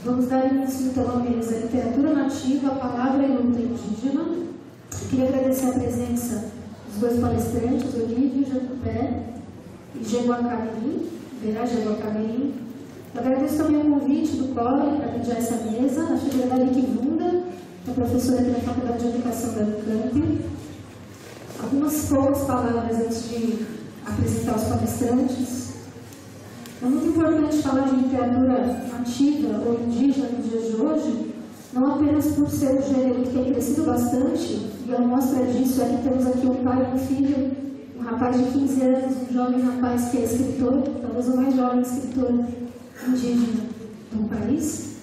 Vamos dar início então à mesa Literatura Nativa, a Palavra e Luta Indígena. Queria agradecer a presença dos dois palestrantes, Olívio Jacupé e Jeguacamirim, Verá Jeguacamirim. Agradeço também o convite do CORE para mediar essa mesa, a figura da Lique Vunda, a professora aqui da Faculdade de Educação da Unicamp. Algumas poucas palavras antes de apresentar os palestrantes. É muito importante falar de literatura nativa ou indígena nos dias de hoje, não apenas por ser um gênero que tem crescido bastante, e a mostra disso é que temos aqui um pai e um filho, um rapaz de 15 anos, um jovem rapaz que é escritor, talvez o mais jovem escritor indígena do país,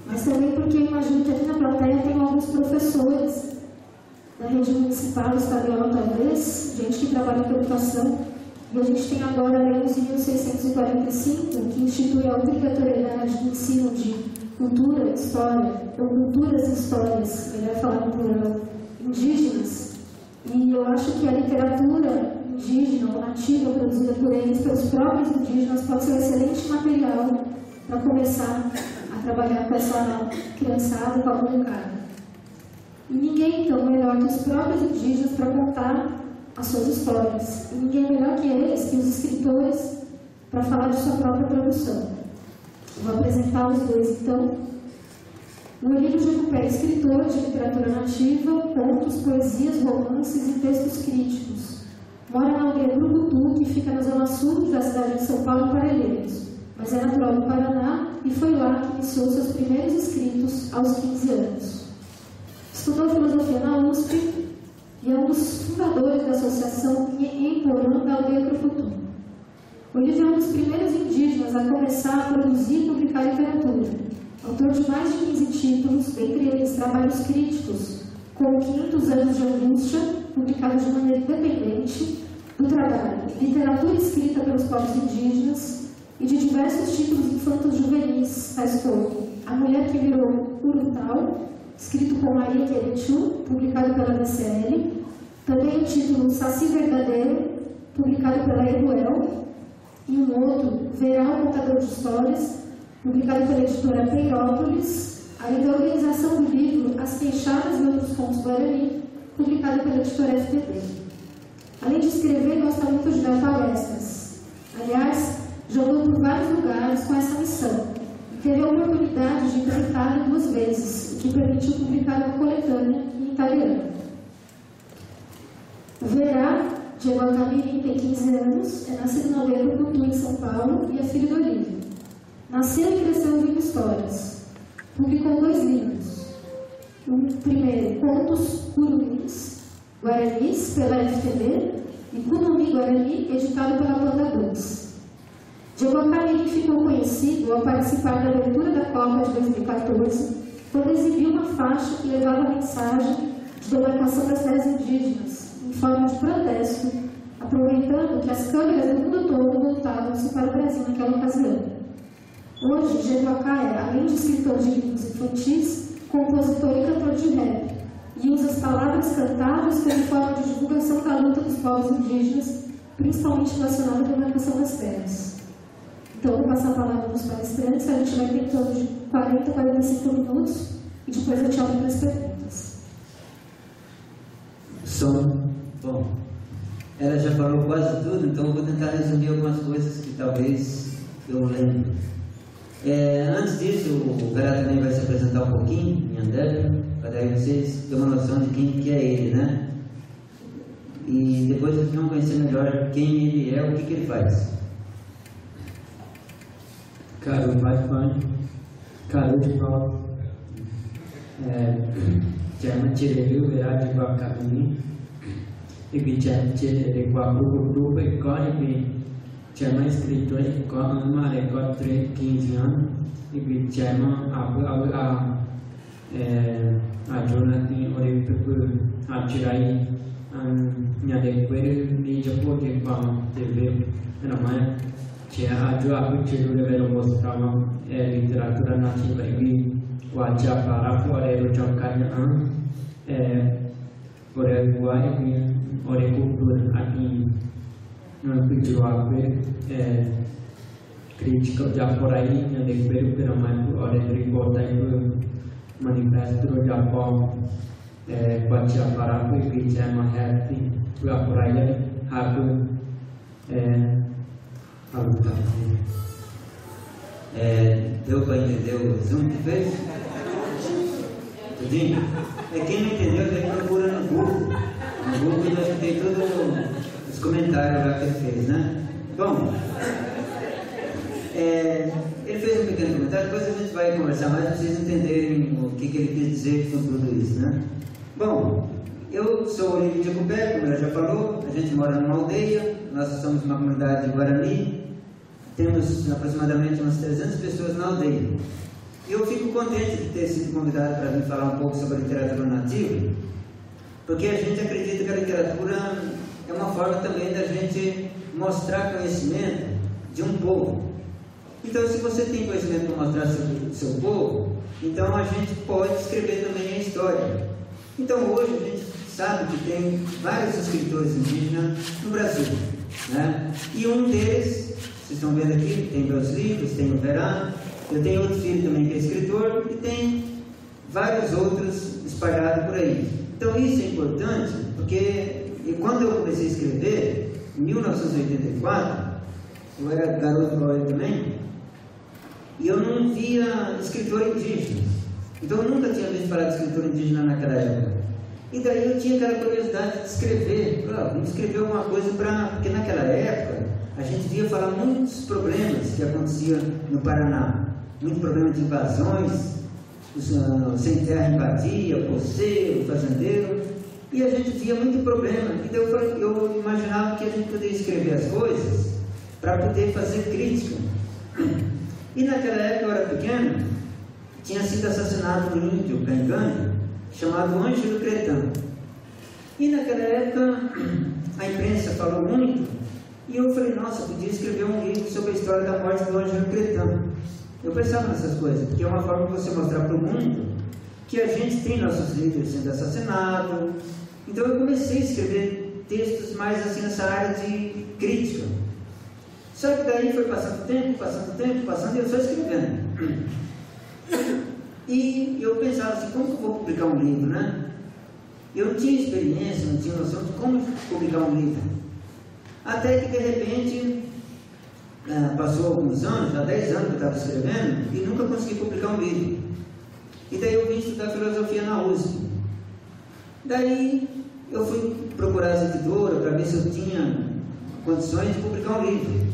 mas também porque eu imagino que aqui na plateia tem alguns professores da rede municipal, estadual talvez, gente que trabalha com educação, e a gente tem agora a Lei 11.645, que institui a obrigatoriedade do ensino de cultura, história, ou culturas e histórias, melhor falar no plural, indígenas. E eu acho que a literatura indígena ou nativa produzida por eles, pelos próprios indígenas, pode ser um excelente material para começar a trabalhar com essa criançada, com a molecada. E ninguém então melhor que os próprios indígenas para contar as suas histórias. E ninguém melhor que eles, que os escritores, para falar de sua própria produção. Eu vou apresentar os dois então. O Olívio Jacupé é escritor de literatura nativa, contos, poesias, romances e textos críticos. Mora na aldeia Brucutu, que fica na zona sul da cidade de São Paulo, Parelheiros, mas é natural do Paraná e foi lá que iniciou seus primeiros escritos aos 15 anos. Estudou filosofia na USP e é um dos fundadores da associação Emporã da aldeia Brucutu. Olívio é um dos primeiros indígenas a começar a produzir e publicar literatura. Autor de mais de 15 títulos, dentre eles trabalhos críticos, como 500 anos de angústia, publicado de maneira independente, do trabalho Literatura escrita pelos povos indígenas e de diversos títulos infantos juvenis, tais como A Mulher que Virou Urutau, escrito por Maria Querechu, publicado pela DCL, também o título Saci Verdadeiro, publicado pela Eduel, e um outro, Verá, o Contador de Histórias, publicado pela editora Peirópolis, além da organização do livro As Queixadas e Outros Contos Guarani, publicado pela editora FPB. Além de escrever, gosta muito de dar palestras. Aliás, já andou por vários lugares com essa missão, e teve a oportunidade de ir para a Itália 2 vezes, o que permitiu publicar uma coletânea em italiano. Verá, Jeguacamirim, tem 15 anos, é nascido na aldeia Brucutu, em São Paulo, e é filho do Olívio. Nasceu e cresceu ouvindo histórias. Publicou 2 livros. O primeiro, Contos Curumins, Guaranis, pela FTB, e Kunumi Guarani, editado pela Panda Books. Jeguacamirim ficou conhecido ao participar da abertura da Copa de 2014, quando exibiu uma faixa que levava a mensagem de demarcação das terras indígenas, em forma de protesto, aproveitando que as câmeras do mundo todo voltavam-se para o Brasil naquela ocasião. Hoje, Jeguacá é, além de escritor de livros infantis, compositor e cantor de rap, e usa as palavras cantadas como forma de divulgação da luta dos povos indígenas, principalmente relacionada à demarcação das terras. Então, vou passar a palavra para os palestrantes, a gente vai ter em torno de 40 a 45 minutos, e depois eu te abro para as perguntas. Bom, ela já falou quase tudo, então eu vou tentar resumir algumas coisas que talvez eu lembre. Antes disso, o Verá também vai se apresentar um pouquinho, em André, para daí vocês terem uma noção de quem que é ele, né? E depois vocês vão conhecer melhor quem ele é, o que ele faz. Caro Batman, caro irmão, chama Tireu Verá Jeguacamirim, e chama Tireu Guapucutu, e corre chama escritor e uma recorde 15 anos, e chama a Jonathan Oripepu, a Tirai, minha depois de Japão que com TV, namanya a Joaquim Tireu mostrar literatura nativa e o Ajapara fora o Jocanha, ore guai ore cultura aqui no Pijuape crítica já por aí, né, de ver o mais ore de botar aí manifesto do Japão baca para que já mahati para praia hapo aluta. Deu para entender o resumo que fez? Tudinho? Quem não entendeu, tem que procurar no Google. No Google nós tem todos os comentários lá que ele fez, né? Bom, ele fez um pequeno comentário, depois a gente vai conversar mais para vocês entenderem o que ele quis dizer com tudo isso, né? Bom, eu sou o Olívio de Jacupé, como ela já falou, a gente mora numa aldeia, nós somos uma comunidade de Guarani, temos aproximadamente umas 300 pessoas na aldeia. E eu fico contente de ter sido convidado para vir falar um pouco sobre a literatura nativa, porque a gente acredita que a literatura é uma forma também da gente mostrar conhecimento de um povo. Então, se você tem conhecimento para mostrar sobre o seu povo, então a gente pode escrever também a história. Então, hoje a gente sabe que tem vários escritores indígenas no Brasil, né? E um deles, vocês estão vendo aqui, tem meus livros, tem o Verá, eu tenho outro filho também que é escritor, e tem vários outros espalhados por aí. Então, isso é importante, porque quando eu comecei a escrever, em 1984, eu era garoto também, e eu não via escritor indígena. Então eu nunca tinha visto falar de escritor indígena naquela época. E daí eu tinha aquela curiosidade de escrever. Vamos escrever alguma coisa porque naquela época a gente via falar muitos problemas que aconteciam no Paraná. Muitos problemas de invasões, sem terra invadia, poceiro, fazendeiro. E a gente via muito problema. E daí eu imaginava que a gente poderia escrever as coisas para poder fazer crítica. E naquela época eu era pequeno, tinha sido assassinado um índio cangane chamado Ângelo Cretão. E naquela época a imprensa falou muito, e eu falei, nossa, podia escrever um livro sobre a história da morte do Ângelo Cretão. Eu pensava nessas coisas, porque é uma forma de você mostrar para o mundo que a gente tem nossos líderes sendo assassinados. Então eu comecei a escrever textos mais assim nessa área de crítica. Só que daí foi passando tempo, e eu só escrevendo. E eu pensava assim, como que eu vou publicar um livro, né? Eu não tinha experiência, não tinha noção de como publicar um livro. Até que de repente, passou alguns anos, já 10 anos que eu estava escrevendo, e nunca consegui publicar um livro. E daí eu vim estudar filosofia na USP. Daí eu fui procurar as editoras para ver se eu tinha condições de publicar um livro.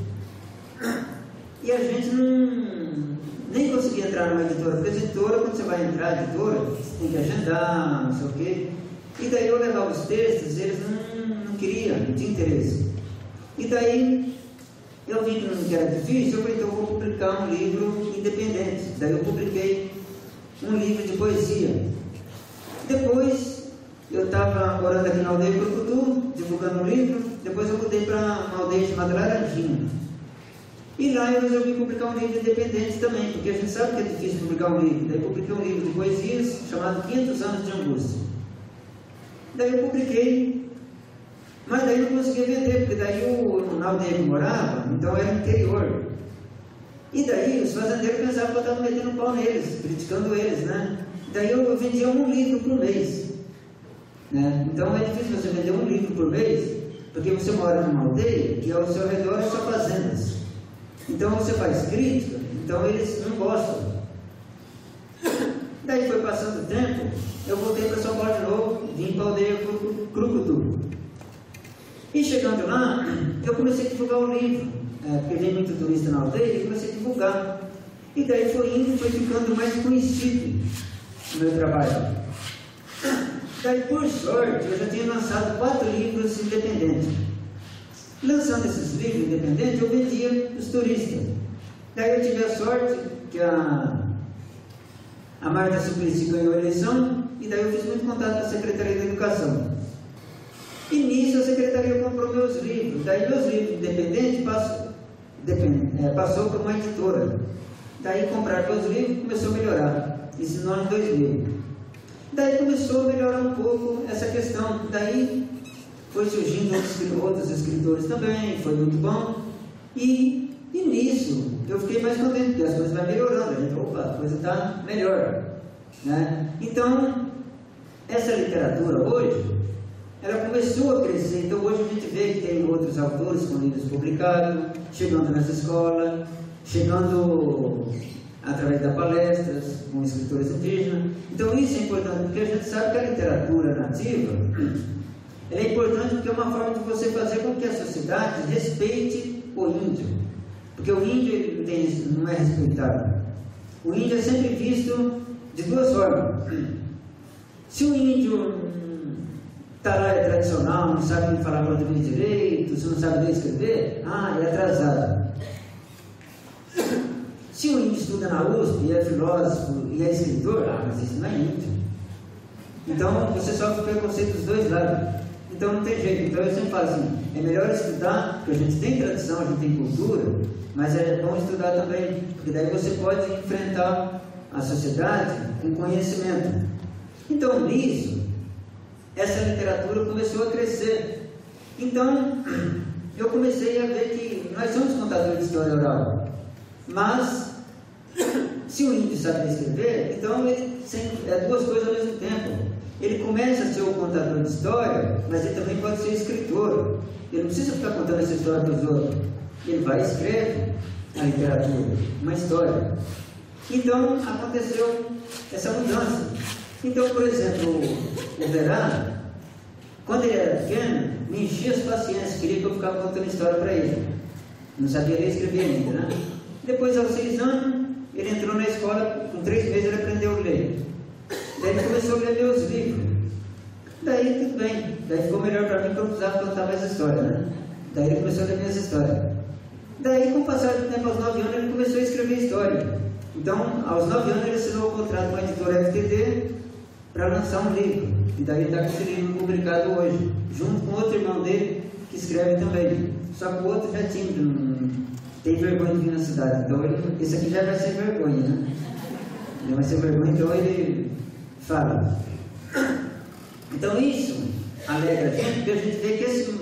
E a gente nem conseguia entrar numa editora, porque a editora, quando você vai entrar na editora, você tem que agendar, não sei o quê. E daí eu levava os textos, eles não queriam, não tinham interesse. E daí eu vi que era difícil, eu falei, então eu vou publicar um livro independente. Daí eu publiquei um livro de poesia. Depois eu estava morando aqui na aldeia de Curucutu, divulgando um livro. Depois eu mudei para uma aldeia chamada Laranjinha. E lá eu resolvi publicar um livro independente também, porque a gente sabe que é difícil publicar um livro. Daí eu publiquei um livro de poesias chamado 500 Anos de Angústia. Daí eu publiquei, mas daí eu não conseguia vender, porque daí na aldeia que eu morava, então era interior. E daí os fazendeiros pensavam que eu estava metendo pau neles, criticando eles, né? Daí eu vendia um livro por mês, né? Então é difícil você vender um livro por mês, porque você mora numa aldeia que ao seu redor é só fazendas. Então você faz crítica, então eles não gostam. Daí foi passando o tempo, eu voltei para São Paulo de novo, vim para a aldeia Curucutu. E chegando lá, eu comecei a divulgar o livro, porque vem muito turista na aldeia, e comecei a divulgar. E daí foi indo, foi ficando mais conhecido o meu trabalho. Daí, por sorte, eu já tinha lançado 4 livros independentes. Lançando esses livros independentes, eu vendia os turistas. Daí eu tive a sorte que a Marta Suplicy ganhou a eleição, e daí eu fiz muito contato com a Secretaria da Educação. E nisso a Secretaria comprou meus livros. Daí meus livros independentes passou para uma editora. Daí comprar meus livros começou a melhorar. Isso no ano 2000. Daí começou a melhorar um pouco essa questão. Daí foi surgindo outros escritores também, foi muito bom. E nisso, eu fiquei mais contente, porque as coisas vão melhorando, a gente, opa, a coisa está melhor, né? Então, essa literatura hoje, ela começou a crescer. Então hoje a gente vê que tem outros autores com livros publicados, chegando nessa escola, chegando através das palestras, com escritores indígenas. Então isso é importante, porque a gente sabe que a literatura nativa, ela é importante porque é uma forma de você fazer com que a sociedade respeite o índio. Porque o índio não é respeitado. O índio é sempre visto de duas formas. Se o índio está lá, é tradicional, não sabe falar português direito, se não sabe ler e escrever, é atrasado. Se o índio estuda na USP, e é filósofo e é escritor, mas isso não é índio. Então você sofre preconceito dos dois lados. Então não tem jeito. Então eu sempre falo assim, é melhor estudar, porque a gente tem tradição, a gente tem cultura, mas é bom estudar também, porque daí você pode enfrentar a sociedade com conhecimento. Então nisso, essa literatura começou a crescer. Então eu comecei a ver que nós somos contadores de história oral, mas se o índio sabe escrever, então ele é duas coisas ao mesmo tempo. Ele começa a ser o contador de história, mas ele também pode ser escritor. Ele não precisa ficar contando essa história para os outros. Ele vai e escreve a literatura, uma história. Então aconteceu essa mudança. Então, por exemplo, o Verá, quando ele era pequeno, me enchia as paciências, queria que eu ficasse contando história para ele. Não sabia ler e escrever ainda, né? Depois, aos 6 anos, ele entrou na escola, com 3 meses ele aprendeu a ler. Daí ele começou a ler meus livros. Daí tudo bem, daí ficou melhor para mim, porque eu precisava contar mais história, né? Daí ele começou a ler minhas histórias. Daí, com o passar do tempo, aos 9 anos, ele começou a escrever história. Então, aos 9 anos, ele assinou o contrato com a editora FTD para lançar um livro. E daí ele está com esse livro publicado hoje, junto com outro irmão dele, que escreve também. Só que o outro já tinha, tem vergonha de vir na cidade. Então, esse aqui já vai ser vergonha, né? Ele vai ser vergonha, então ele fala. Então, isso alegra a gente, porque a gente vê que esse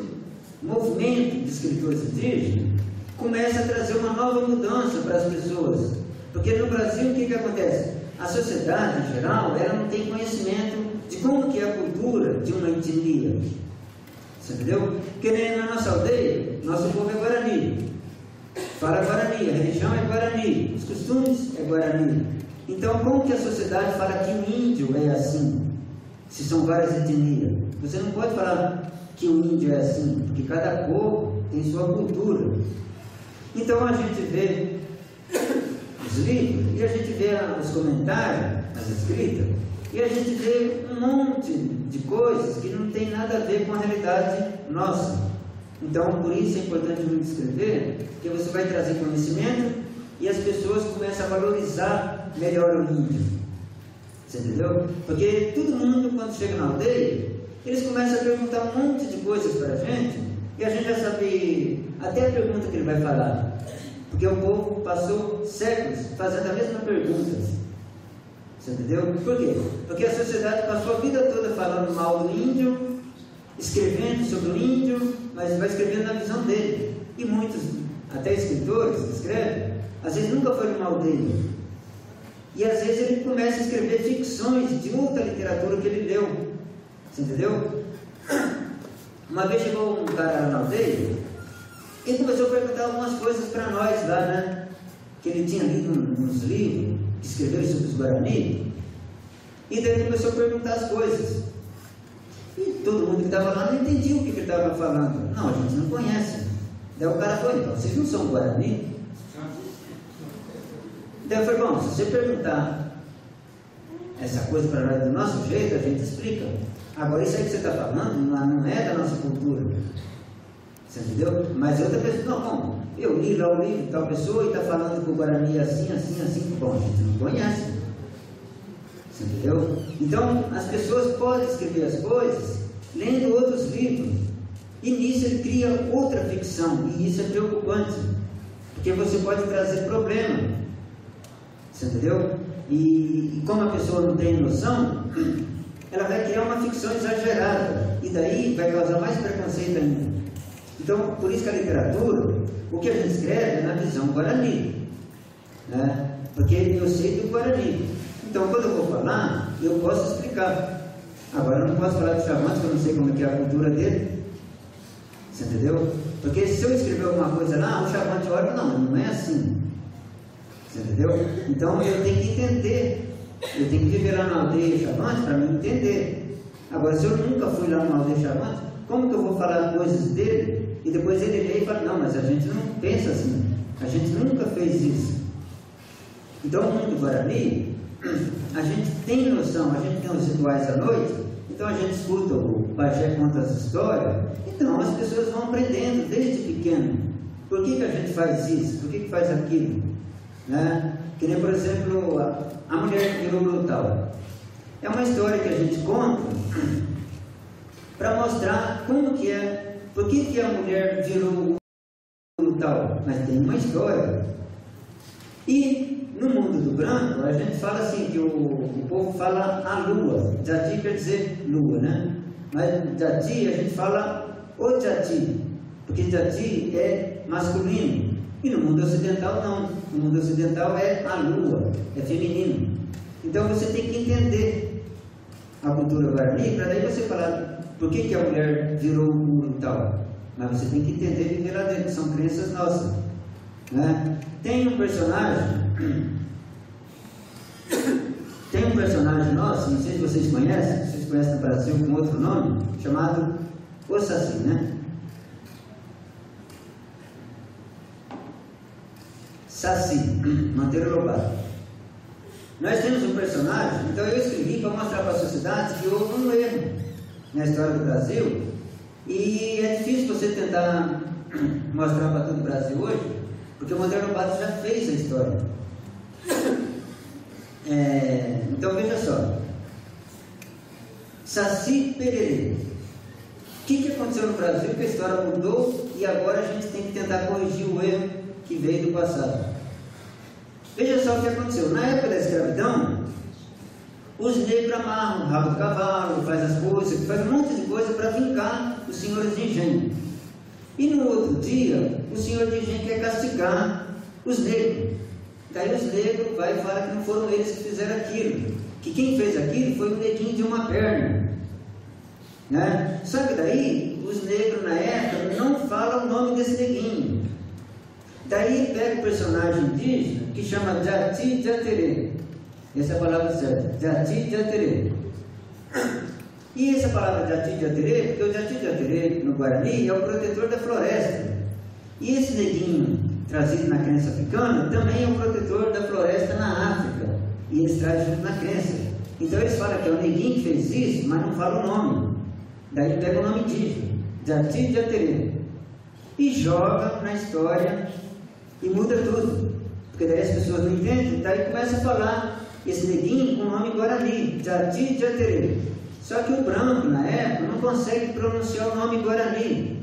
movimento de escritores indígenas começa a trazer uma nova mudança para as pessoas. Porque no Brasil, o que acontece? A sociedade, em geral, ela não tem conhecimento de como que é a cultura de uma etnia. Você entendeu? Porque na nossa aldeia, nosso povo é Guarani. Fala Guarani, a religião é Guarani, os costumes é Guarani. Então, como que a sociedade fala que o índio é assim? Se são várias etnias. Você não pode falar que o índio é assim, porque cada povo tem sua cultura. Então, a gente vê os livros, e a gente vê os comentários, as escritas, e a gente vê um monte de coisas que não tem nada a ver com a realidade nossa. Então, por isso é importante muito escrever, porque você vai trazer conhecimento e as pessoas começam a valorizar melhor o índio. Você entendeu? Porque todo mundo, quando chega na aldeia, eles começam a perguntar um monte de coisas para a gente, e a gente já sabe até a pergunta que ele vai falar. Porque o povo passou séculos fazendo a mesma pergunta. Você entendeu? Por quê? Porque a sociedade passou a vida toda falando mal do índio, escrevendo sobre o índio, mas vai escrevendo na visão dele. E muitos, até escritores que escrevem, às vezes nunca foi numa aldeia. E às vezes ele começa a escrever ficções de outra literatura que ele leu. Você entendeu? Uma vez chegou um cara na aldeia e começou a perguntar algumas coisas para nós lá, né? Que ele tinha lido uns livros que escreveram sobre os Guarani. E daí ele começou a perguntar as coisas. E todo mundo que estava lá não entendia o que ele estava falando. Não, a gente não conhece. Daí o cara falou, então, vocês não são Guarani? Daí eu falei, bom, se você perguntar essa coisa para nós do nosso jeito, a gente explica. Agora, isso aí que você está falando não é da nossa cultura. Você entendeu? Mas outra pessoa, não, bom, eu li lá o livro de tal pessoa e está falando que o Guarani é assim, assim, assim. Bom, a gente não conhece. Você entendeu? Então, as pessoas podem escrever as coisas lendo outros livros. E nisso ele cria outra ficção. E isso é preocupante. Porque você pode trazer problema. Você entendeu? E como a pessoa não tem noção, ela vai criar uma ficção exagerada. E daí vai causar mais preconceito ainda. Então, por isso que a literatura, o que a gente escreve é na visão Guarani. né? Porque eu sei do Guarani. Então, quando eu vou falar, eu posso explicar. Agora, eu não posso falar do Xavante, porque eu não sei como é que é a cultura dele. Você entendeu? Porque se eu escrever alguma coisa lá, o Xavante olha, não é assim. Você entendeu? Então, eu tenho que entender. Eu tenho que viver lá na aldeia Xavante para me entender. Agora, se eu nunca fui lá na aldeia Xavante, como que eu vou falar coisas dele e depois ele lê e fala, não, mas a gente não pensa assim. A gente nunca fez isso. Então, o mundo Guarani, a gente tem noção, a gente tem os rituais à noite, então a gente escuta o pajé conta as histórias, então as pessoas vão aprendendo desde pequeno. Por que a gente faz isso? Por que faz aquilo? Né? Que nem, por exemplo, a mulher que virou brutal. É uma história que a gente conta para mostrar como que é, por que a mulher virou brutal. Mas tem uma história. E no mundo do branco, a gente fala assim, que o povo fala a lua. Jati quer dizer lua, né? Mas Jati, a gente fala o Jati, porque Jati é masculino. E no mundo ocidental não. No mundo ocidental é a lua, é feminino. Então você tem que entender a cultura Guarani, para daí você falar por que a mulher virou brutal. Mas você tem que entender e viver lá dentro, são crenças nossas, né? Tem um personagem nosso, não sei se vocês conhecem no Brasil com outro nome, chamado O Saci, né? Saci, Monteiro Lobato. Nós temos um personagem, então eu escrevi para mostrar para a sociedade que houve um erro na história do Brasil, e é difícil você tentar mostrar para todo o Brasil hoje, porque o Monteiro Lobato já fez a história. Então veja só, Saci Pererê. O que aconteceu no Brasil que a história mudou e agora a gente tem que tentar corrigir o erro que veio do passado? Veja só o que aconteceu. Na época da escravidão, os negros amarram o rabo do cavalo, faz as coisas, faz um monte de coisa para vincar os senhores de engenho. E no outro dia, o senhor de engenho quer castigar os negros. Daí os negros vai e fala que não foram eles que fizeram aquilo, que quem fez aquilo foi um neguinho de uma perna, né? Só que daí os negros na época não falam o nome desse neguinho. Daí pega o personagem indígena que chama Jati Jaterê. Essa é a palavra certa, Jati Jaterê. E essa palavra Jati Jaterê, porque o Jati Jaterê no Guarani é o protetor da floresta. E esse neguinho trazido na crença africana também é o protetor da floresta na África. E eles trazem junto na crença. Então eles falam que é o neguinho que fez isso, mas não fala o nome. Daí pega o nome indígena, Jati Jaterê, e joga na história e muda tudo. Porque daí as pessoas não entendem, daí começa a falar esse neguinho com o nome Guarani, Jati Jaterê. Só que o branco, na época, não consegue pronunciar o nome Guarani.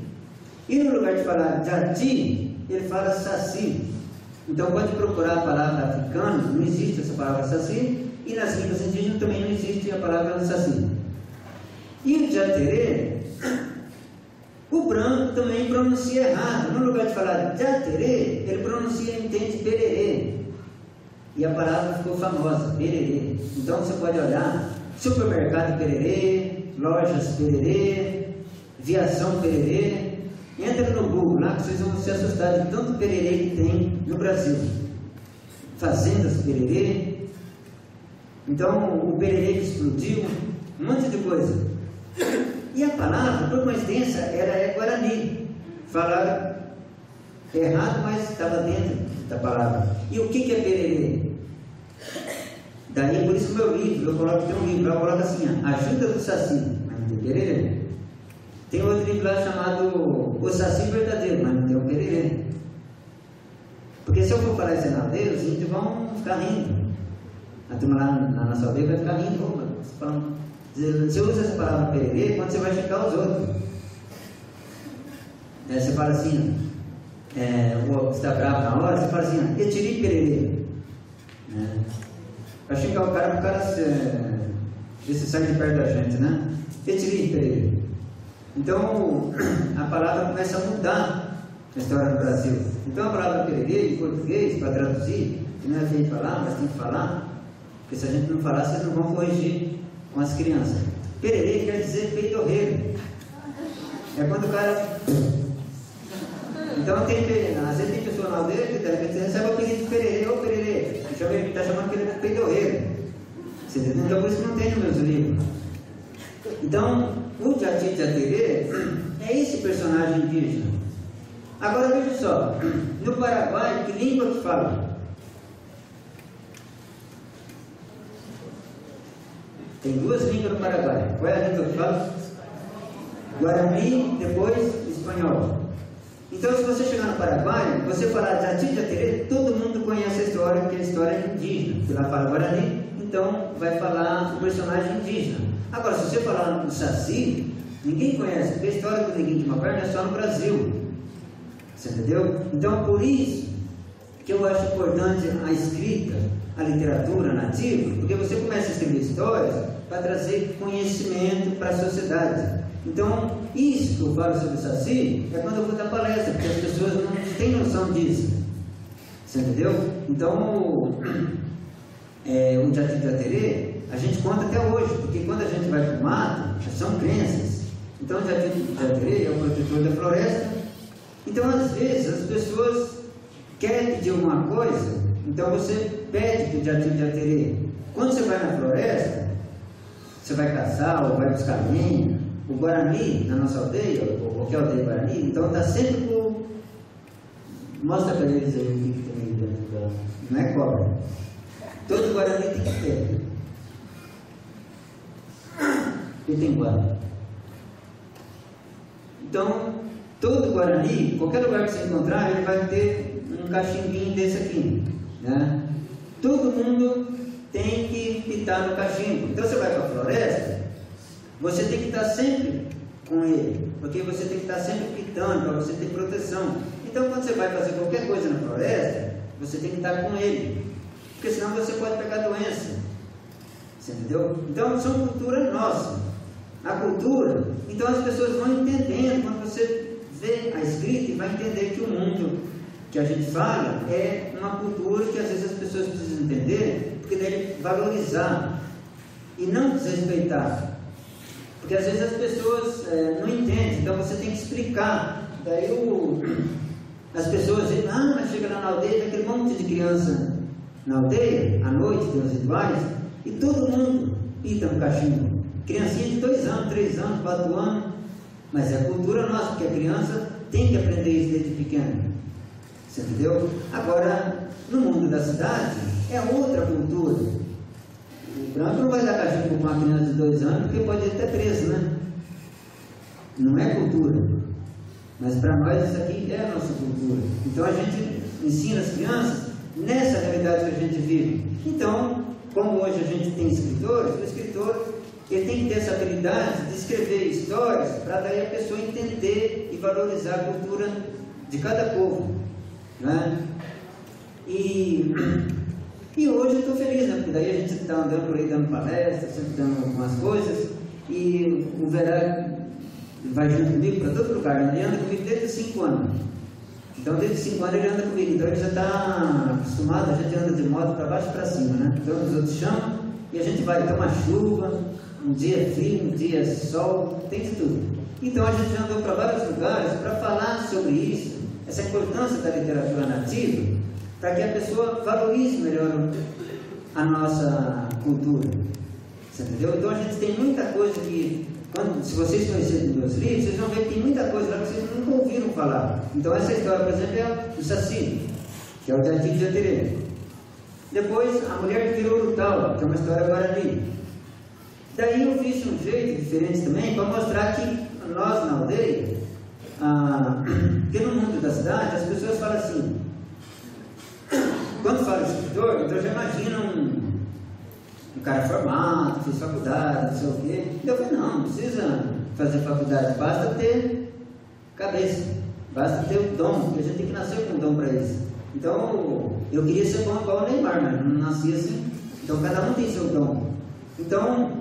E no lugar de falar Jati, ele fala Saci. Então pode procurar a palavra africana, não existe essa palavra Saci, e nas línguas indígenas também não existe a palavra Saci. E o Jaterê, o branco também pronuncia errado. No lugar de falar Jaterê, ele pronuncia e entende Pererê. E a palavra ficou famosa, Pererê. Então você pode olhar, supermercado Pererê, lojas Pererê, viação Pererê. Entra no Google lá que vocês vão se assustar de tanto pererê que tem no Brasil. Fazendas pererê. Então o pererê que explodiu, um monte de coisa. E a palavra, por coincidência, ela é Guarani. Falaram errado, mas estava dentro da palavra. E o que é pererê? Daí, por isso o meu livro, eu coloco, tem um livro, eu coloco assim, Ajuda do Saci, mas não tem pererê. Tem outro livro lá chamado O Saci Verdadeiro, mas não tem o pererê. Porque se eu for falar isso na aldeia, os índios vão ficar rindo. A turma lá na nossa aldeia vai ficar rindo. Você usa essa palavra pererê quando você vai xingar os outros. Você fala assim, você está bravo na hora, você fala assim, etiri pererê. Para xingar o cara, ver se sai de perto da gente, né? Etiri pererê. Então, a palavra começa a mudar na história do Brasil. Então, a palavra pererê, em português, para traduzir, não é feio falar, mas tem que falar, porque se a gente não falar, vocês não vão corrigir com as crianças. Pererê quer dizer peidorreiro. É quando o cara... Então às vezes tem pessoa na aldeia que de repente você recebe o apelido de pererê ou pererê. Está chamando que ele é peidorreiro. Você entendeu? Então por isso que não tem nos meus livros. Então, o Jati Jatirê é esse personagem indígena. Agora veja só, no Paraguai, que língua que fala? Tem duas línguas no Paraguai. Qual é a língua que fala? Guarani, depois espanhol. Então, se você chegar no Paraguai, você falar Jati Jatirê, todo mundo conhece a história, que é a história indígena. Se lá fala Guarani, então vai falar o personagem indígena. Agora, se você falar no Saci, ninguém conhece, porque a história do Neguinho de Macaé é só no Brasil. Você entendeu? Então, por isso que eu acho importante a escrita, a literatura nativa, porque você começa a escrever histórias para trazer conhecimento para a sociedade. Então, isso que eu falo sobre o Saci é quando eu vou dar palestra, porque as pessoas não têm noção disso. Você entendeu? Então, o Jati Jatirê, a gente conta até hoje, porque quando a gente vai para o mato, são crenças. Então, o Jati Jatirê é o protetor da floresta. Então, às vezes, as pessoas querem pedir alguma coisa, então você pede para o Jati Jatirê. Quando você vai na floresta, você vai caçar ou vai buscar lenha. O Guarani, na nossa aldeia, ou qualquer aldeia Guarani, então está sempre com... Mostra para eles aí o que tem aí dentro da... Não é cobra. Todo Guarani tem que ter. E tem guarda. Então, todo Guarani, qualquer lugar que você encontrar, ele vai ter um cachimbinho desse aqui, né? Todo mundo tem que pitar no cachimbo. Então você vai para a floresta, você tem que estar sempre com ele, porque você tem que estar sempre pitando para você ter proteção. Então quando você vai fazer qualquer coisa na floresta, você tem que estar com ele, porque senão você pode pegar doença. Você entendeu? Então são culturas nossas. A cultura, então as pessoas vão entendendo, quando você vê a escrita e vai entender que o mundo que a gente fala é uma cultura que às vezes as pessoas precisam entender, porque deve valorizar e não desrespeitar. Porque às vezes as pessoas não entendem, então você tem que explicar. Daí as pessoas dizem, mas chega lá na aldeia, tem aquele monte de criança na aldeia, à noite, tem os rituais, e todo mundo pita no cachimbo. Criancinha de 2 anos, 3 anos, 4 anos, mas é a cultura nossa, porque a criança tem que aprender isso desde pequeno. Você entendeu? Agora, no mundo da cidade, é outra cultura. O branco não vai dar cachimbo com uma criança de 2 anos, porque pode ir até preso, né? Não é cultura. Mas para nós isso aqui é a nossa cultura. Então a gente ensina as crianças nessa realidade que a gente vive. Então, como hoje a gente tem escritores, o escritor ele tem que ter essa habilidade de escrever histórias para daí a pessoa entender e valorizar a cultura de cada povo, né? E hoje eu estou feliz, né? Porque daí a gente está andando por aí dando palestras, sempre dando algumas coisas, e o Verá vai junto comigo para todo lugar. Ele anda comigo desde 5 anos. Então desde 5 anos ele anda comigo, então ele já está acostumado, a gente anda de moto para baixo e para cima, né? Então os outros chamam e a gente vai, toma chuva, um dia frio, um dia sol, tem de tudo. Então a gente já andou para vários lugares para falar sobre isso, essa importância da literatura nativa, para que a pessoa valorize melhor a nossa cultura. Você entendeu? Então a gente tem muita coisa que, se vocês conhecerem meus livros, vocês vão ver que tem muita coisa lá que vocês nunca ouviram falar. Então essa história, por exemplo, é o Saci, que é o Jati Jatirê. Depois, a mulher que virou Urutau, que é uma história Guarani. Daí eu fiz um jeito diferente também, para mostrar que nós na aldeia, porque no mundo da cidade, as pessoas falam assim, quando fala escritor, então já imagina um cara formado, fez faculdade, não sei o quê. Eu falei, não precisa fazer faculdade, basta ter cabeça, basta ter o dom, porque a gente tem que nascer com um dom para isso. Então, eu queria ser bom igual o Neymar, mas não nasci assim. Então, cada um tem seu dom. Então,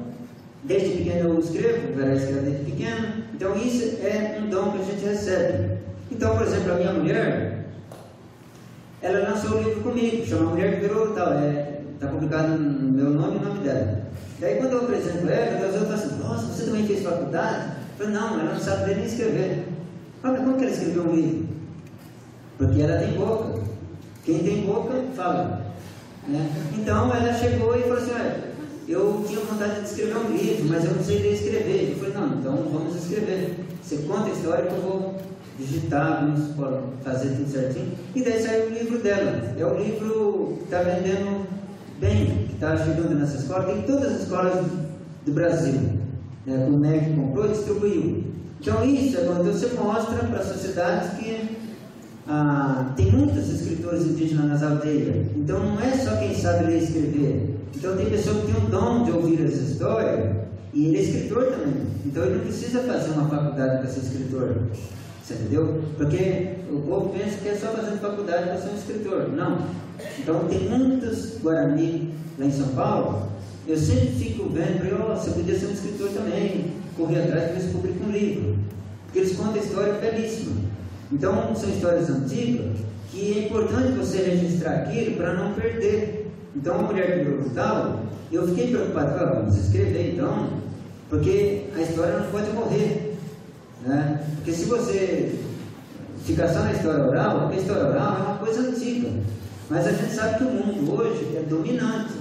desde pequeno eu escrevo, o Verá escreve desde pequeno. Então, isso é um dom que a gente recebe. Então, por exemplo, a minha mulher, ela lançou o livro comigo, chama Mulher que Virou Tal, está publicado no meu nome e o nome dela. Daí quando eu apresento ela, as outras falam assim, nossa, você também fez faculdade? Eu falei, não, ela não sabe ler nem escrever. Mas como que ela escreveu um livro? Porque ela tem boca. Quem tem boca, fala. Né? Então ela chegou e falou assim, olha, eu tinha vontade de escrever um livro, mas eu não sei ler e escrever. Eu falei, não, então vamos escrever. Você conta a história que eu vou digitar, vamos fazer tudo certinho. E daí saiu o livro dela. É um livro que está vendendo bem, que está chegando nessa escola. Tem todas as escolas do Brasil. Né? O MEC comprou e distribuiu. Então isso é quando você mostra para a sociedade que tem muitos escritores indígenas nas aldeias. Então não é só quem sabe ler e escrever. Então tem pessoa que tem o dom de ouvir essa história e ele é escritor também. Então ele não precisa fazer uma faculdade para ser escritor. Você entendeu? Porque o povo pensa que é só fazendo faculdade para ser um escritor. Não. Então tem muitos Guarani lá em São Paulo. Eu sempre fico vendo, você podia ser um escritor também, correr atrás para eles publicar um livro. Porque eles contam a história belíssima. Então são histórias antigas que é importante você registrar aquilo para não perder. Então a Mulher que Virou Tal, eu fiquei preocupado, vamos escrever então, porque a história não pode morrer. Né? Porque se você ficar só na história oral, porque a história oral é uma coisa antiga, mas a gente sabe que o mundo hoje é dominante,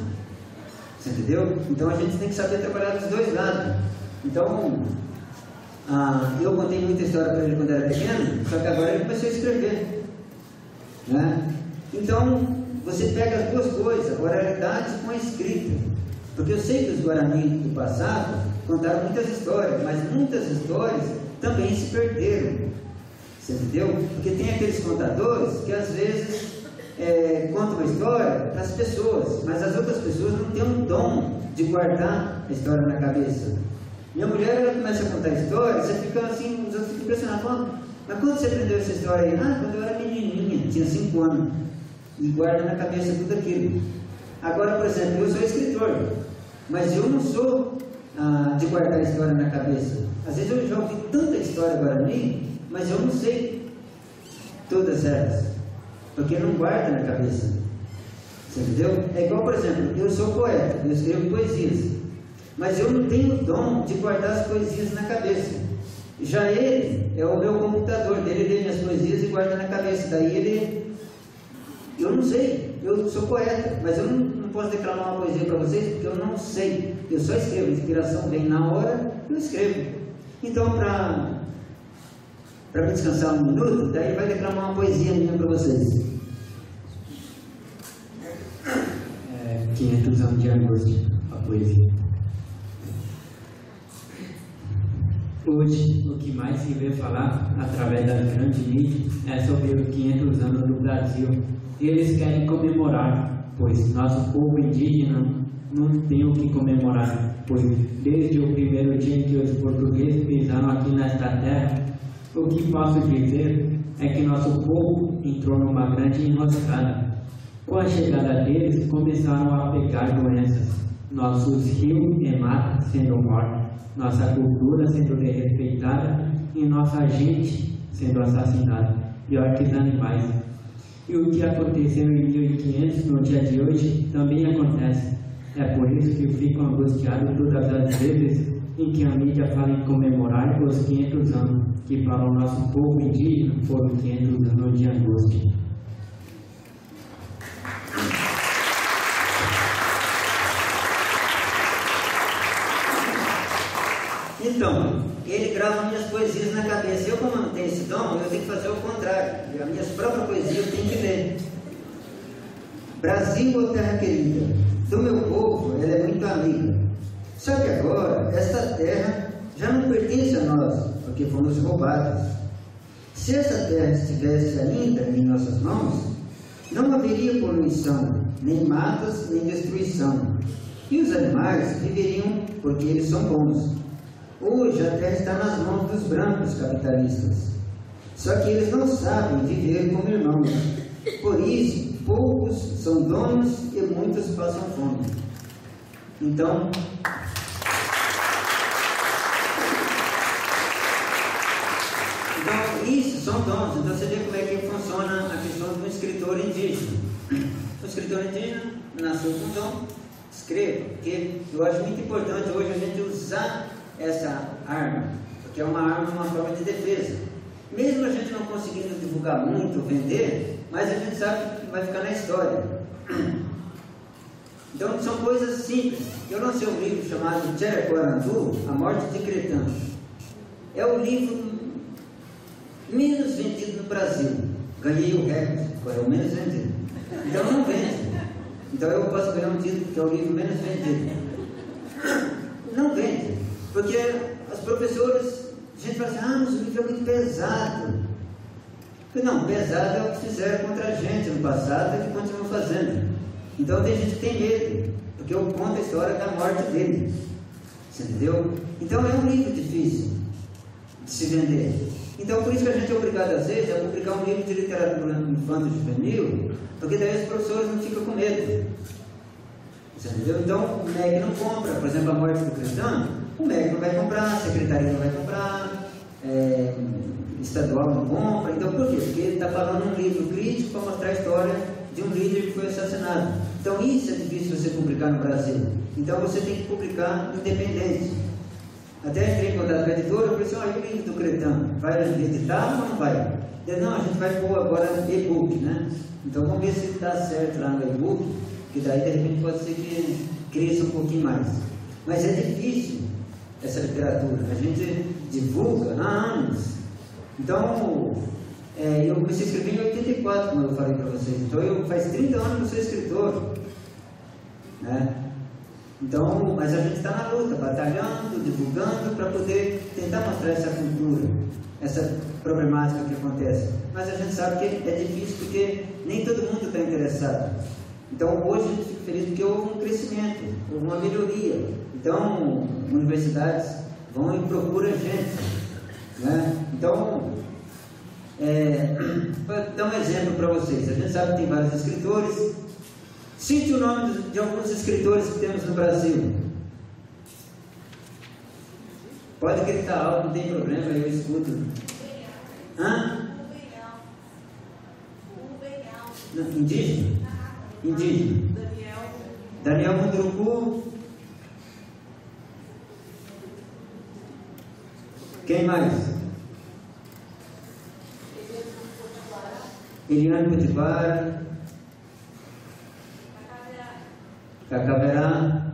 você entendeu? Então a gente tem que saber trabalhar dos dois lados. Então eu contei muita história para ele quando era pequeno, só que agora ele começou a escrever, né? Então você pega as duas coisas, a oralidade com a escrita, porque eu sei que os Guarani do passado contaram muitas histórias, mas muitas histórias também se perderam, você entendeu? Porque tem aqueles contadores que às vezes contam uma história para as pessoas, mas as outras pessoas não têm um dom de guardar a história na cabeça. Minha mulher, ela começa a contar a história, você fica assim, os outros ficam impressionados, mas quando você aprendeu essa história aí? Quando eu era menininha, tinha 5 anos, e guarda na cabeça tudo aquilo. Agora, por exemplo, eu sou escritor, mas eu não sou de guardar a história na cabeça. Às vezes eu já ouvi tanta história Guarani, mas eu não sei todas elas, porque não guarda na cabeça. Você entendeu? É igual, por exemplo, eu sou poeta, eu escrevo poesias, mas eu não tenho o dom de guardar as poesias na cabeça. Já ele é o meu computador, ele lê minhas poesias e guarda na cabeça. Daí eu não sei, eu sou poeta, mas eu não posso declamar uma poesia para vocês porque eu não sei. Eu só escrevo, a inspiração vem na hora, eu escrevo. Então, para me descansar um minuto, daí vai declamar uma poesia minha para vocês. 500 anos de angústia, a poesia. Hoje, o que mais se vê falar, através das grandes mídias, é sobre os 500 anos do Brasil. E eles querem comemorar, pois nosso povo indígena não tem o que comemorar, pois desde o primeiro dia em que os portugueses pisaram aqui nesta terra, o que posso dizer é que nosso povo entrou numa grande enroscada. Com a chegada deles, começaram a pegar doenças, nossos rios e matas sendo mortos, nossa cultura sendo desrespeitada e nossa gente sendo assassinada, pior que os animais. E o que aconteceu em 1500, no dia de hoje, também acontece. É por isso que fico angustiado todas as vezes em que a mídia fala em comemorar os 500 anos, que para o nosso povo indígena foram 500 anos de angústia. Então, ele grava minhas poesias na cabeça. Eu, como não tenho esse dom, eu tenho que fazer o contrário. E as minhas próprias poesias eu tenho que ler. Brasil, ô terra querida, do meu povo, ela é muito amiga. Só que agora, esta terra já não pertence a nós, porque fomos roubados. Se essa terra estivesse ainda em nossas mãos, não haveria poluição, nem matas, nem destruição. E os animais viveriam porque eles são bons. Hoje a terra está nas mãos dos brancos capitalistas. Só que eles não sabem viver como irmãos. Por isso, poucos são donos e muitos passam fome. Então, isso são dons. Então você vê como é que funciona a questão do escritor. escritor indígena. O escritor indígena nasceu com dom, escreva, porque eu acho muito importante hoje a gente usar essa arma, porque é uma arma, uma forma de defesa. Mesmo a gente não conseguindo divulgar muito, vender, mas a gente sabe que vai ficar na história. Então são coisas simples. Eu lancei um livro chamado Tcherecorandu, A Morte de Cretã. É o livro menos vendido no Brasil. Ganhei o recorde, foi o menos vendido. Então não vende. Então eu posso ganhar um título que é o livro menos vendido. Não vende. Porque as professoras, a gente fala assim, mas o livro é muito pesado. Não, pesado é o que fizeram contra a gente no passado e que continuam fazendo. Então tem gente que tem medo, porque eu conto a história da morte dele. Você entendeu? Então é um livro difícil de se vender. Então por isso que a gente é obrigado às vezes a publicar um livro de literatura infantil e juvenil, porque daí os professores não ficam com medo. Você entendeu? Então o MEC não compra, por exemplo, A Morte do Cretã, o MEC não vai comprar, a secretaria não vai comprar, estadual não compra. Então por quê? Porque ele está falando um livro crítico para mostrar a história de um líder que foi assassinado. Então isso é difícil você publicar no Brasil. Então você tem que publicar independente. Até entrei em contato com a editora, eu falei assim, olha, o livro do Cretã, vai editar ou não vai? Ele, não, a gente vai pôr agora e-book, né? Então vamos ver se está certo lá no e-book, que daí de repente pode ser que cresça um pouquinho mais. Mas é difícil essa literatura, a gente divulga há anos. Então, eu comecei a escrever em 84, como eu falei para vocês. Então, faz 30 anos que eu sou escritor. Né? Então, mas a gente está na luta, batalhando, divulgando, para poder tentar mostrar essa cultura, essa problemática que acontece. Mas a gente sabe que é difícil, porque nem todo mundo está interessado. Então, hoje a gente fica feliz porque houve um crescimento, houve uma melhoria. Então, universidades vão e procuram gente. Né? Então, vou dar um exemplo para vocês. A gente sabe que tem vários escritores. Cite o nome de alguns escritores que temos no Brasil. Pode gritar alto, não tem problema, eu escuto. Hã? Não, indígena? Indígena. Daniel Munduruku. Quem mais? Eliane Potiguara. Cacaverá.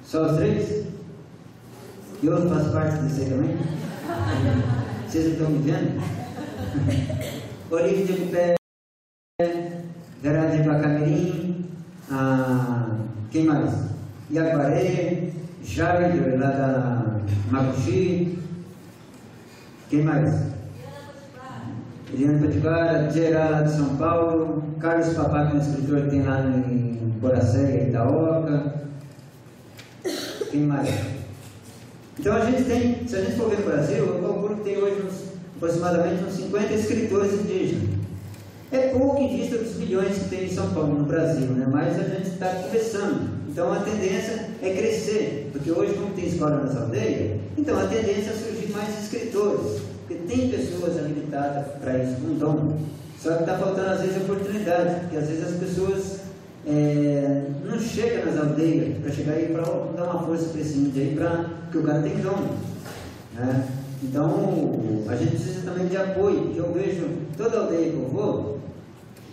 Só os três? E eu faço parte disso aí também? Vocês estão me vendo? Olívio de Cupé, Verá de Bacamirim, quem mais? Iaguaré, Jair, lá da Macuxi. Quem mais? Eliane Potiguara, Gerard lá de São Paulo, Carlos Papá, que é um escritor que tem lá em Boracéia, Itaoca. Quem mais? Então a gente tem, se a gente for ver no Brasil, eu calculo que tem hoje aproximadamente uns 50 escritores indígenas. É pouco em vista dos milhões que tem em São Paulo, no Brasil, né? Mas a gente está começando. Então a tendência é crescer, porque hoje, como tem escola nas aldeias, então a tendência é surgir mais escritores. Porque tem pessoas habilitadas para isso, com dom. Só que está faltando às vezes oportunidade, porque às vezes as pessoas não chegam nas aldeias para chegar aí para dar uma força para esse índio aí, porque o cara tem dom. Né? Então a gente precisa também de apoio, porque eu vejo toda aldeia que eu vou,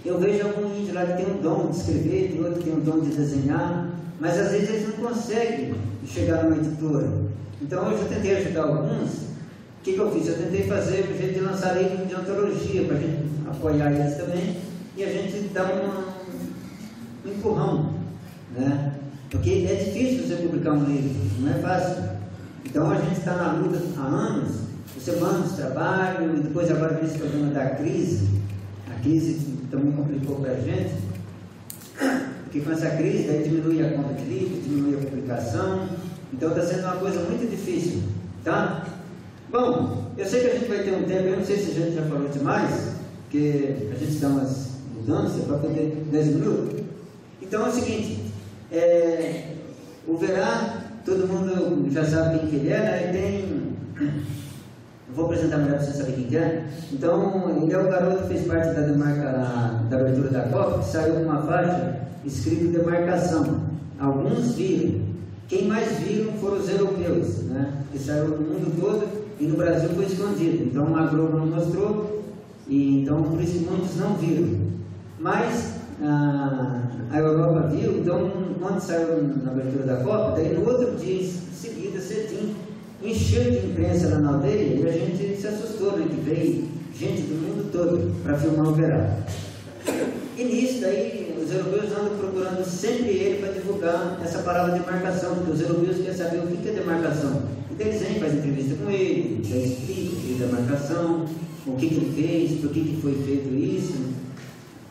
eu vejo algum índio lá que tem um dom de escrever, tem outro que tem um dom de desenhar, mas às vezes eles não conseguem chegar numa editora. Então eu já tentei ajudar alguns. O que eu fiz? Eu tentei fazer um jeito de lançar livro de antologia, para a gente apoiar eles também, e a gente dá um empurrão, né? Porque é difícil você publicar um livro, não é fácil. Então a gente está na luta há anos, você manda os trabalhos, e depois agora vem esse problema da crise, a crise também complicou para a gente, porque com essa crise daí diminui a compra de livro, diminui a publicação, então está sendo uma coisa muito difícil, tá? Bom, eu sei que a gente vai ter um tempo, eu não sei se a gente já falou demais, porque a gente dá umas mudanças para poder 10 minutos. Então é o seguinte, o Verá, todo mundo já sabe quem que ele é, né? Eu vou apresentar melhor para você saber quem é. Então, ele é o garoto que fez parte da abertura da Copa, que saiu com uma faixa escrito demarcação. Alguns viram. Quem mais viram foram os europeus, né? Que saíram no mundo todo e no Brasil foi escondido. Então, a Globo não mostrou, e então por isso muitos não viram. Mas a Europa viu, então, quando saiu na abertura da Copa, daí no outro dia, em seguida, cedinho, encheu de imprensa lá na aldeia e a gente se assustou, né? Que veio gente do mundo todo para filmar o Verá. E nisso, daí, os europeus andam procurando sempre ele para divulgar essa palavra de demarcação, porque os europeus querem saber o que é demarcação. Então eles vêm, fazem entrevista com ele, já explica o que é demarcação, o que ele fez, por que foi feito isso,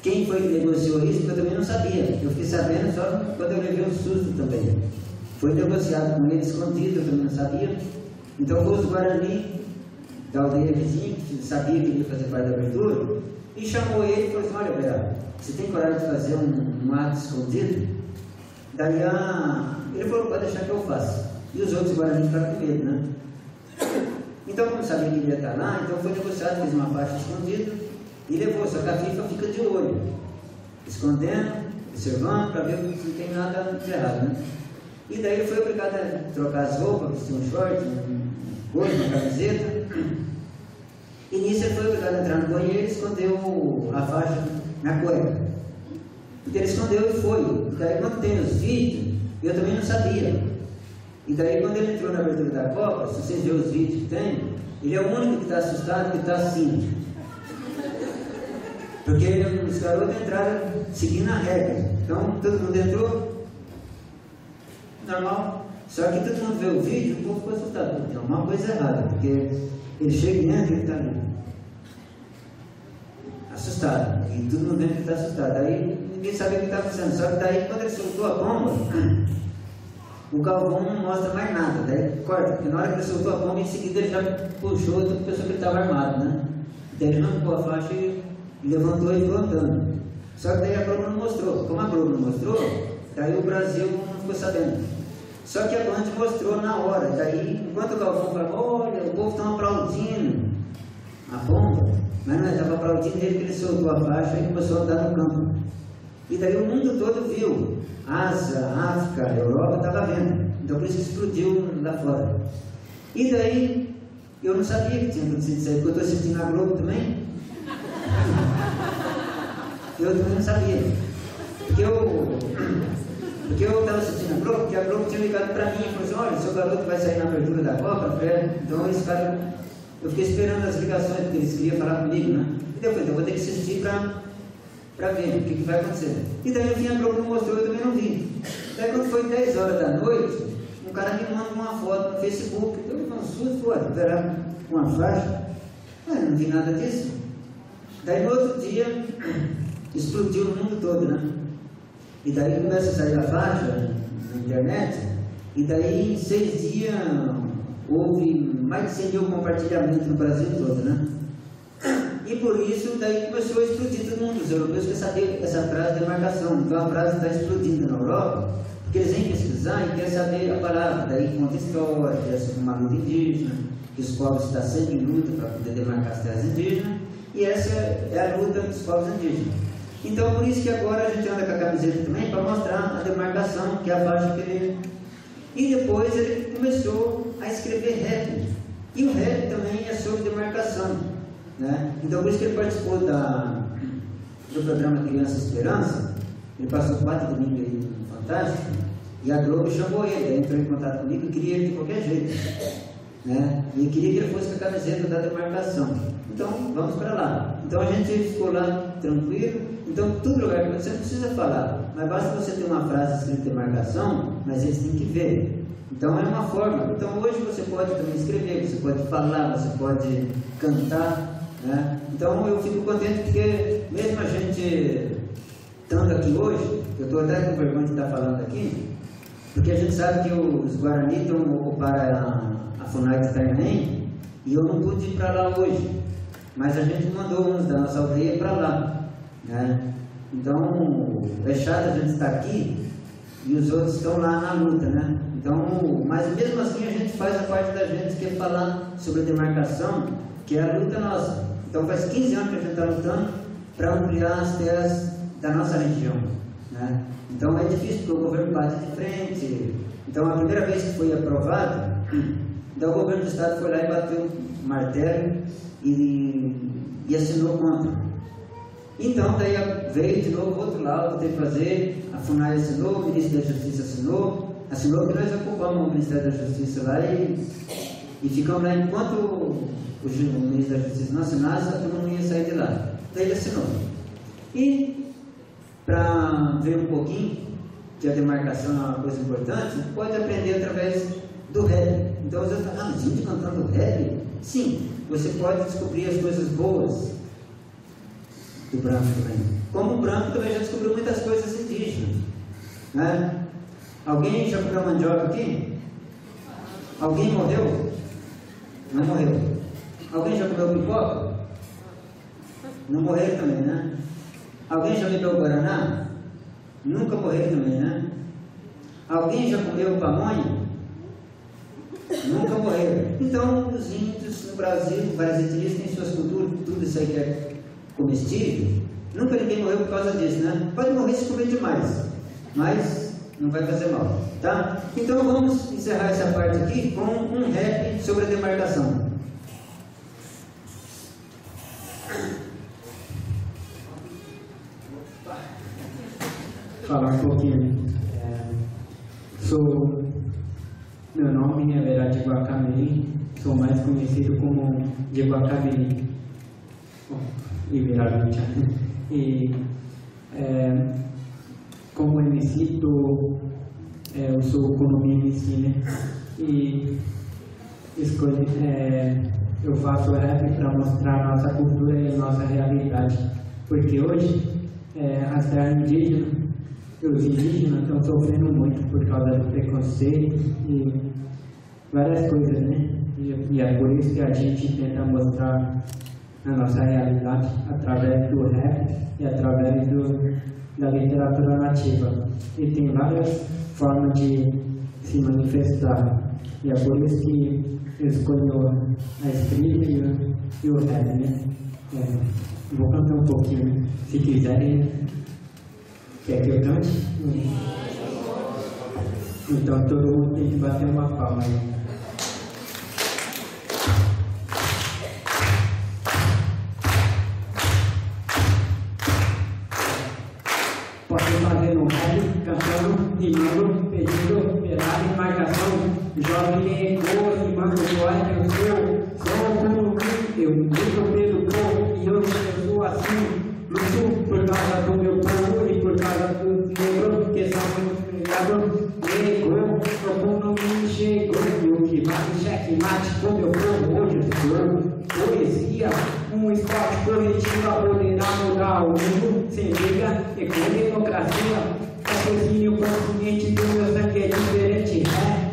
quem foi que negociou isso, porque eu também não sabia. Eu fiquei sabendo só quando eu levei um susto também. Foi negociado com ele escondido, eu também não sabia. Então foi os Guarani da aldeia vizinha, que sabia que ele ia fazer parte da abertura, e chamou ele e falou assim: olha, Vera, você tem coragem de fazer um ato escondido? Daí ele falou: pode deixar que eu faça. E os outros Guarani ficaram com medo, né? Então, como sabia que ele ia estar lá, então foi negociado, fez uma faixa escondida e levou. Só que a FIFA fica de olho, escondendo, observando, para ver se não tem nada de errado, né? E daí ele foi obrigado a trocar as roupas, vestir um short, coisa, uma camiseta. E nisso ele foi obrigado a entrar no banheiro e escondeu a faixa na cueca. Então ele escondeu e foi. E daí quando tem os vídeos, eu também não sabia. E daí quando ele entrou na abertura da Copa, se vocês verem os vídeos que tem, ele é o único que está assustado, que está assim. Porque os garotos entraram seguindo a regra. Então todo mundo entrou, normal. Só que todo mundo vê o vídeo, o povo ficou assustado. Tem uma coisa errada, porque ele chega e entra e está ali, assustado. E todo mundo vê que está assustado. Aí ninguém sabia o que estava acontecendo. Só que daí, quando ele soltou a bomba, o Galvão não mostra mais nada. Daí corta, porque na hora que ele soltou a bomba, em seguida ele já puxou, outra pessoa que ele estava armado, né? Daí ele arrancou a faixa e levantou e ficou andando. Só que daí a Globo não mostrou. Como a Globo não mostrou, daí o Brasil não ficou sabendo. Só que a Band mostrou na hora. Daí, enquanto o Galvão falou: olha, o povo está aplaudindo a bomba, mas não estava aplaudindo ele, que ele soltou a faixa e começou a andar no campo. E daí o mundo todo viu. Ásia, África, Europa estava vendo. Então por isso que explodiu lá fora. E daí eu não sabia que tinha acontecido isso aí, porque eu estou assistindo a Globo também. Eu também não sabia. Porque eu estava assistindo a Globo, porque a Globo tinha ligado para mim e falou assim: olha, seu garoto vai sair na abertura da Copa. Então esse cara, eu fiquei esperando as ligações, porque eles queriam falar comigo, né? E depois eu vou ter que assistir para ver o que vai acontecer. E daí no fim a Globo não mostrou, eu também não vi. Daí quando foi 10 horas da noite, um cara me manda uma foto no Facebook. Eu me susto, olha, verá uma faixa. Não vi nada disso. Daí no outro dia, explodiu no mundo todo, né? E daí começa a sair a faixa na internet, e daí em 6 dias houve mais de 100 mil compartilhamentos no Brasil todo, né? E por isso daí começou a explodir todo mundo. Os europeus querem saber essa frase de demarcação. Então a frase está explodindo na Europa, porque eles vêm pesquisar e querem saber a palavra. Daí conta história, que é uma luta indígena, que os povos estão sempre em luta para poder demarcar as terras indígenas, e essa é a luta dos povos indígenas. Então por isso que agora a gente anda com a camiseta também, para mostrar a demarcação, que é a faixa que ele... E depois ele começou a escrever rap. E o rap também é sobre demarcação, né? Então por isso que ele participou do programa Criança Esperança. Ele passou 4 domingos aí no Fantástico, e a Globo chamou ele, entrou em contato comigo e queria ele de qualquer jeito, né? E queria que ele fosse com a camiseta da demarcação. Então vamos para lá. Então a gente ficou lá tranquilo. Então todo lugar que você não precisa falar, mas basta você ter uma frase escrita de demarcação, mas eles têm que ver. Então é uma forma. Então hoje você pode também escrever, você pode falar, você pode cantar, né? Então eu fico contente porque mesmo a gente estando aqui hoje, eu estou até com vergonha de estar falando aqui, porque a gente sabe que os Guarani estão ocupando a FUNAI de Itanhaém, e eu não pude ir para lá hoje, mas a gente mandou uns da nossa aldeia para lá, né? Então é chato a gente estar aqui e os outros estão lá na luta, né? Então, mas mesmo assim a gente faz a parte da gente que é falar sobre a demarcação, que é a luta nossa. Então faz 15 anos que a gente está lutando para ampliar as terras da nossa região, né? Então é difícil porque o governo bate de frente. Então a primeira vez que foi aprovado, então o governo do estado foi lá e bateu o martelo e assinou contra. Então daí veio de novo outro laudo, teve que fazer, a FUNAI assinou, o Ministério da Justiça assinou que nós ocupamos o Ministério da Justiça lá e ficamos lá enquanto o Ministério da Justiça não assinasse, a turma não ia sair de lá. Daí ele assinou. E para ver um pouquinho que a demarcação é uma coisa importante, pode aprender através do rap. Então você fala, mas gente cantando rap? Sim, você pode descobrir as coisas boas do branco também. Como o branco também já descobriu muitas coisas indígenas, né? Alguém já comeu mandioca aqui? Alguém morreu? Não morreu. Alguém já comeu pipoca? Não morreu também, né? Alguém já bebeu guaraná? Nunca morreu também, né? Alguém já comeu pamonha? Nunca morreu. Então, os índios no Brasil, várias etnias têm suas culturas, tudo isso aí que é comestível. Nunca ninguém morreu por causa disso, né? Pode morrer se comer demais, mas não vai fazer mal, tá? Então vamos encerrar essa parte aqui com um rap sobre a demarcação. Falar um pouquinho. Meu nome é Vera de Guacamiri, sou mais conhecido como de Guacamiri. E como MC, eu sou economia MC, né? E eu faço rap para mostrar a nossa cultura e a nossa realidade. Porque hoje, as terras indígenas, os indígenas estão sofrendo muito por causa do preconceito e várias coisas, né? E é por isso que a gente tenta mostrar a nossa realidade através do rap e através da literatura nativa. E tem várias formas de se manifestar. E é por isso que eu escolhi a escrita e o rap, né? Vou cantar um pouquinho, né? Se quiserem. Quer que eu cante? Então todo mundo tem que bater uma palma aí. Posso fazer um rap, cantando, rimando, pedindo, pela demarcação. Jovem ecoa, rimando, poeta, eu sou como eu luto pelo povo e hoje eu sou assim. Luto por causa do meu povo e por causa do negro que são muito criados. Negro, meu não me chegou. E o que vale checkmate com meu povo hoje sou. Poesia, um esporte coletivo a poder mudar o mundo. Sem briga e com democracia. Raciocínio consciente do meu sangue é diferente.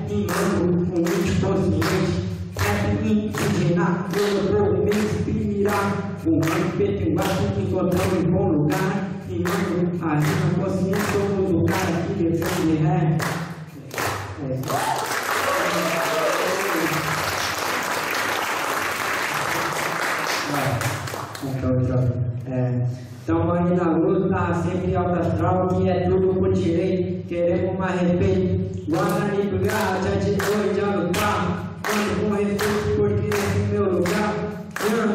Rimando, um índio consciente. Rap indígena, meu povo me inspirar. Fumando preto embaixo, encontrando em bom lugar. E mano, a rima consciente, somos o cara que defende rap. Então, aí na luta, sempre alto astral, que é tudo por direito. Queremos mais respeito. Guarda e brigar, já te foi, já lutar. Quando com respeito, porque esse é meu lugar.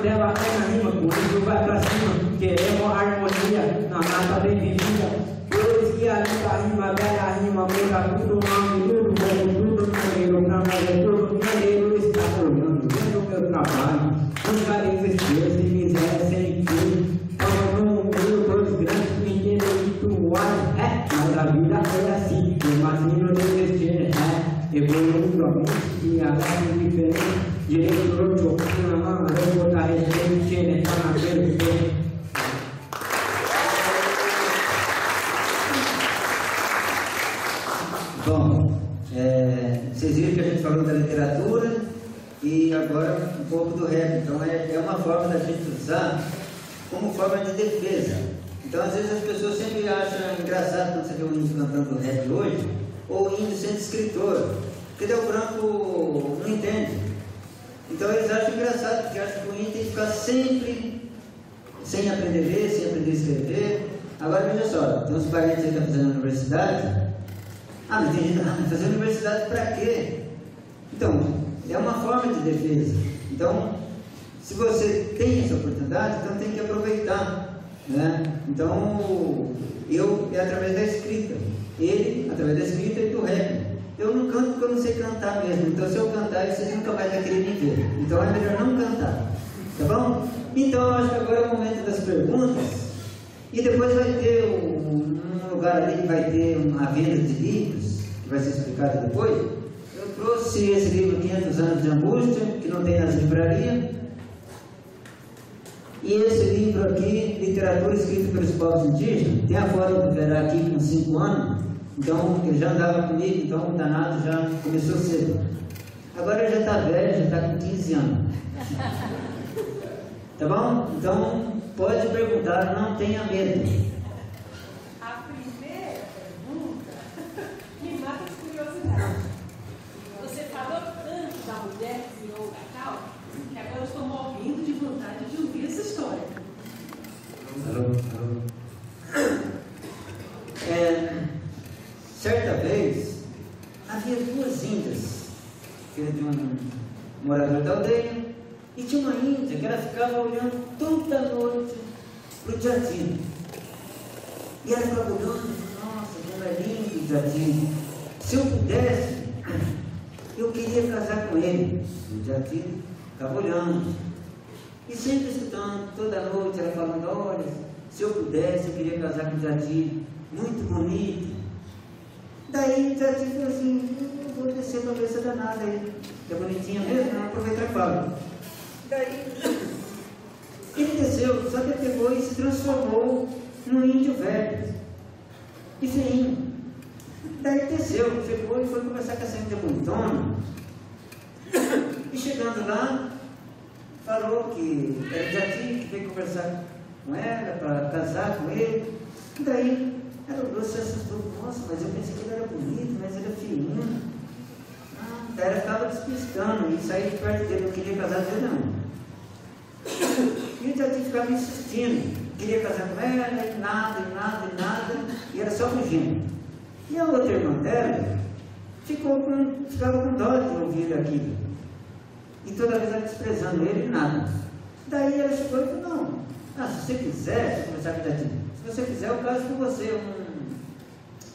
Dela pega a rima, por isso vai pra cima. Queremos harmonia na mata bem vivida. Poesia linda, rima bela, rima muda tudo, nome tudo, como tudo, maneiro pra nós é tudo. Maneiro está olhando, vendo meu trabalho. Nunca desistiu, se miséria sem fim. Estamos num meio, dois grandes, intelectuais. Mas a vida é assim, imagino desistir, evoluindo a mente e a arte diferente. Direito do outro, na mão, eu vou dar respeito, que está na frente. Bom, vocês viram que a gente falou da literatura e agora um pouco do rap. Então é uma forma da gente usar como forma de defesa. Então, às vezes, as pessoas sempre acham engraçado quando você vê um índio cantando rap hoje, ou o índio sendo escritor, porque o branco não entende. Então, eles acham engraçado, porque acham que o índio tem que ficar sempre sem aprender a ler, sem aprender a escrever. Agora, veja só, tem uns parentes aí que estão fazendo universidade. Ah, mas tem gente que está fazendo universidade para quê? Então, é uma forma de defesa. Então, se você tem essa oportunidade, então tem que aproveitar, né? Então, é através da escrita, ele através da escrita e do rap. Eu não canto porque eu não sei cantar mesmo, então se eu cantar, vocês nunca mais vão querer me ver. Então é melhor não cantar, tá bom? Então eu acho que agora é o momento das perguntas, e depois vai ter um lugar ali que vai ter uma venda de livros, que vai ser explicado depois. Eu trouxe esse livro 500 anos de angústia, que não tem nas livrarias. E esse livro aqui, Literatura Escrita pelos Povos Indígenas, tem a foto do Verá aqui com 5 anos, então ele já andava comigo, então o danado já começou cedo. Agora ele já está velho, já está com 15 anos. Tá bom? Então pode perguntar, não tenha medo. A primeira pergunta me mata de curiosidade. Você falou tanto da mulher que virou o cacau, que agora eu estou morrendo de vontade de ouvir essa história. Alô. Certa vez, havia 2 índias, filha de um morador da aldeia, e tinha uma índia que ela ficava olhando toda noite para o jardim. E ela ficava olhando, nossa, como é lindo o jardim. Se eu pudesse, eu queria casar com ele. O jardim ficava olhando. E sempre escutando, toda noite ela falando, olha, se eu pudesse, eu queria casar com o jardim, muito bonito. Daí o jardim falou assim, eu vou descer para ver essa danada aí, que é bonitinha mesmo, não aproveita e fala. Daí ele desceu, só que ele pegou e se transformou num índio velho e feinho. Daí ele desceu, chegou e foi conversar com essa índia bonitona. E chegando lá, falou que era o jardim que veio conversar com ela para casar com ele. E daí ela se assustou, nossa, mas eu pensei que ele era bonito, mas ele é feinho. Daí ela ficava despistando e saía de perto dele, não queria casar com ele não. E o jardim ficava insistindo, queria casar com ela, e nada, e era só fugindo. E a outra irmã dela ficava com dó de ouvir aquilo. E toda vez ela desprezando ele e nada. Daí ela chegou e falou, não, se você quiser, começar com o jardim, se você quiser, eu caso com você, eu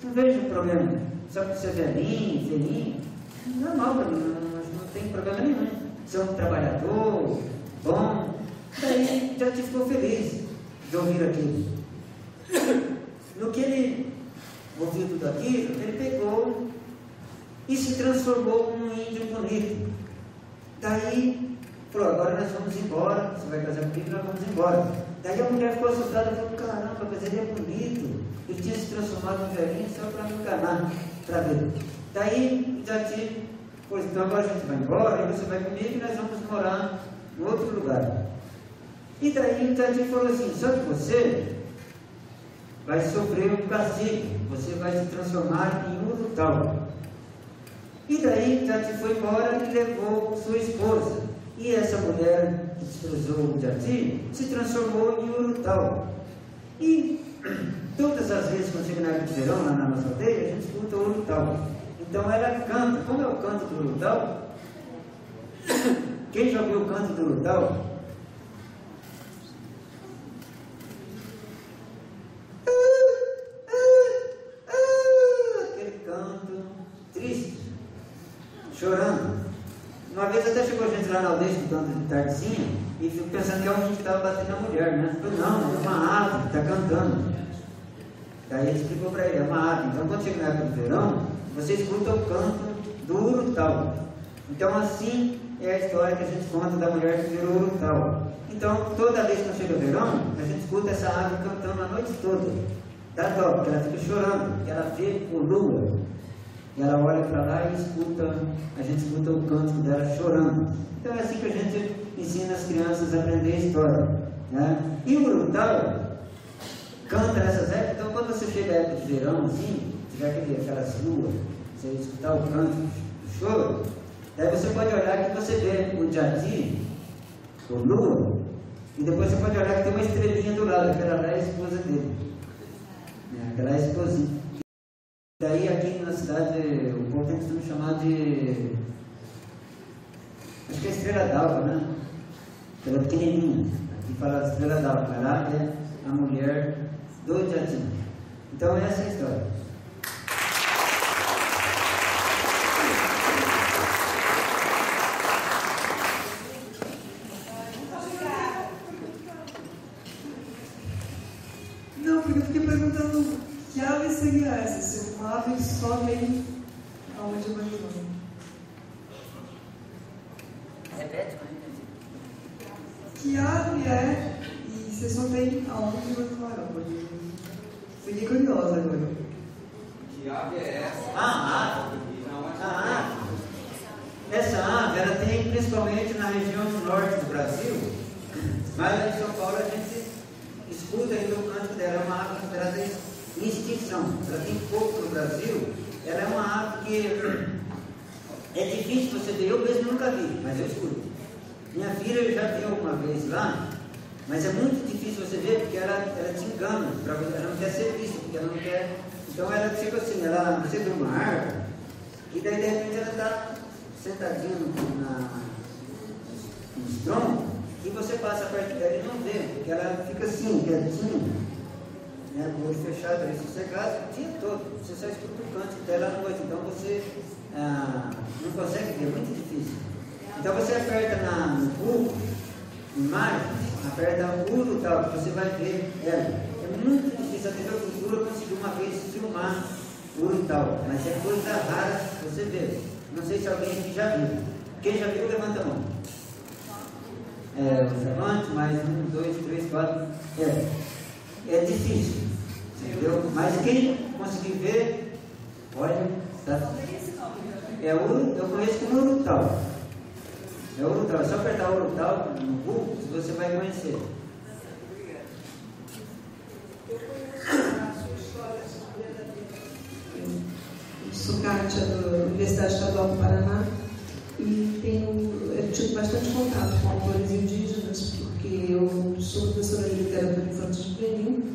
não vejo problema. Só que você é velhinho, feinho, normal para mim, não tem problema nenhum. Você é um trabalhador, bom. Daí já te ficou feliz de ouvir aquilo. No que ele ouviu tudo aquilo, ele pegou e se transformou num índio bonito. Daí falou, agora nós vamos embora, você vai casar comigo, nós vamos embora. Daí a mulher ficou assustada e falou, caramba, mas ele é bonito. Ele tinha se transformado em velhinho só para me enganar, para ver. Daí já te, pois então agora a gente vai embora, e você vai comigo e nós vamos morar em outro lugar. E daí o Tati falou assim, só que você vai sofrer um castigo, você vai se transformar em Urutau. E daí o Tati foi embora e levou sua esposa. E essa mulher que desprezou o Tati se transformou em Urutau. E todas as vezes que chega na época de verão, lá na nossa aldeia, a gente escuta o Urutau. Então ela canta, como é o canto do Urutau? Quem já ouviu o canto do Urutau? Aquele canto triste, chorando. Uma vez até chegou gente lá na aldeia escutando de tardezinha e fico pensando que é um índio que estava batendo na mulher, né? Falei, não, é uma ave que está cantando. Daí ele explicou para ele, é uma ave. Então quando chega na época do verão, você escuta o canto do Urutau. Então assim é a história que a gente conta da mulher que virou Urutau. Então toda vez que chega o verão, a gente escuta essa ave cantando a noite toda. Dá dó, porque ela fica chorando, ela vê o lua. E ela olha para lá e escuta, a gente escuta o canto dela chorando. Então é assim que a gente ensina as crianças a aprender a história, né? E o Urutau canta nessas épocas. Então, quando você chega à época de verão, assim, tiver aquelas luas, você escutar o canto do choro, daí você pode olhar que você vê o Jati, o lua, e depois você pode olhar que tem uma estrelinha do lado, aquela lá é a esposa dele. Aquela é a esposinha. Daí aqui na cidade, o povo tem que chamar de... acho que é estrela d'alva, né? Ela é pequenininha. Aqui fala estrela d'alva. Ela é a mulher do Jati. Então essa é a história. Não, porque eu fiquei perguntando que ave seria essa? Se uma ave só vem aonde eu vou. Repete, que ave é e você só tem aonde eu vou falar? Fiquei curiosa agora. Que ave é essa? A ave. Essa ave, ela tem principalmente na região do norte do Brasil, mas lá em São Paulo a gente escuta ainda o canto dela. É uma ave considerada em extinção. Ela tem pouco no Brasil. Ela é uma ave que é difícil você ver. Eu mesmo nunca vi, mas eu escuto. Minha filha já viu uma vez lá, mas é muito difícil você ver porque ela te engana. Ela não quer ser vista, porque ela não quer. Então ela tipo assim, você vê uma árvore e daí de repente ela está sentadinha nos troncos e você passa perto dela e não vê, porque ela fica assim, quietinha, né, com o olho fechado, ali sossegado, o dia todo. Você só escuta o canto dela à noite, então você não consegue ver, é muito difícil. Então você aperta no Google, imagem, aperta o Urutau, que você vai ver ela. É muito difícil, a TV Cultura conseguiu uma vez filmar o Urutau, mas é coisa rara você ver. Não sei se alguém aqui já viu. Quem já viu, levanta a mão. Levante, mais 1, 2, 3, 4. É difícil, entendeu? Mas quem conseguir ver, olha, tá? Eu conheço como Urutau. É Urutau, é só apertar o Urutau no Google, você vai conhecer. Eu conheço a sua história sobre a sou Kátia da Universidade Estadual do Paraná e eu tive bastante contato com autores indígenas, porque eu sou professora de literatura infantil juvenil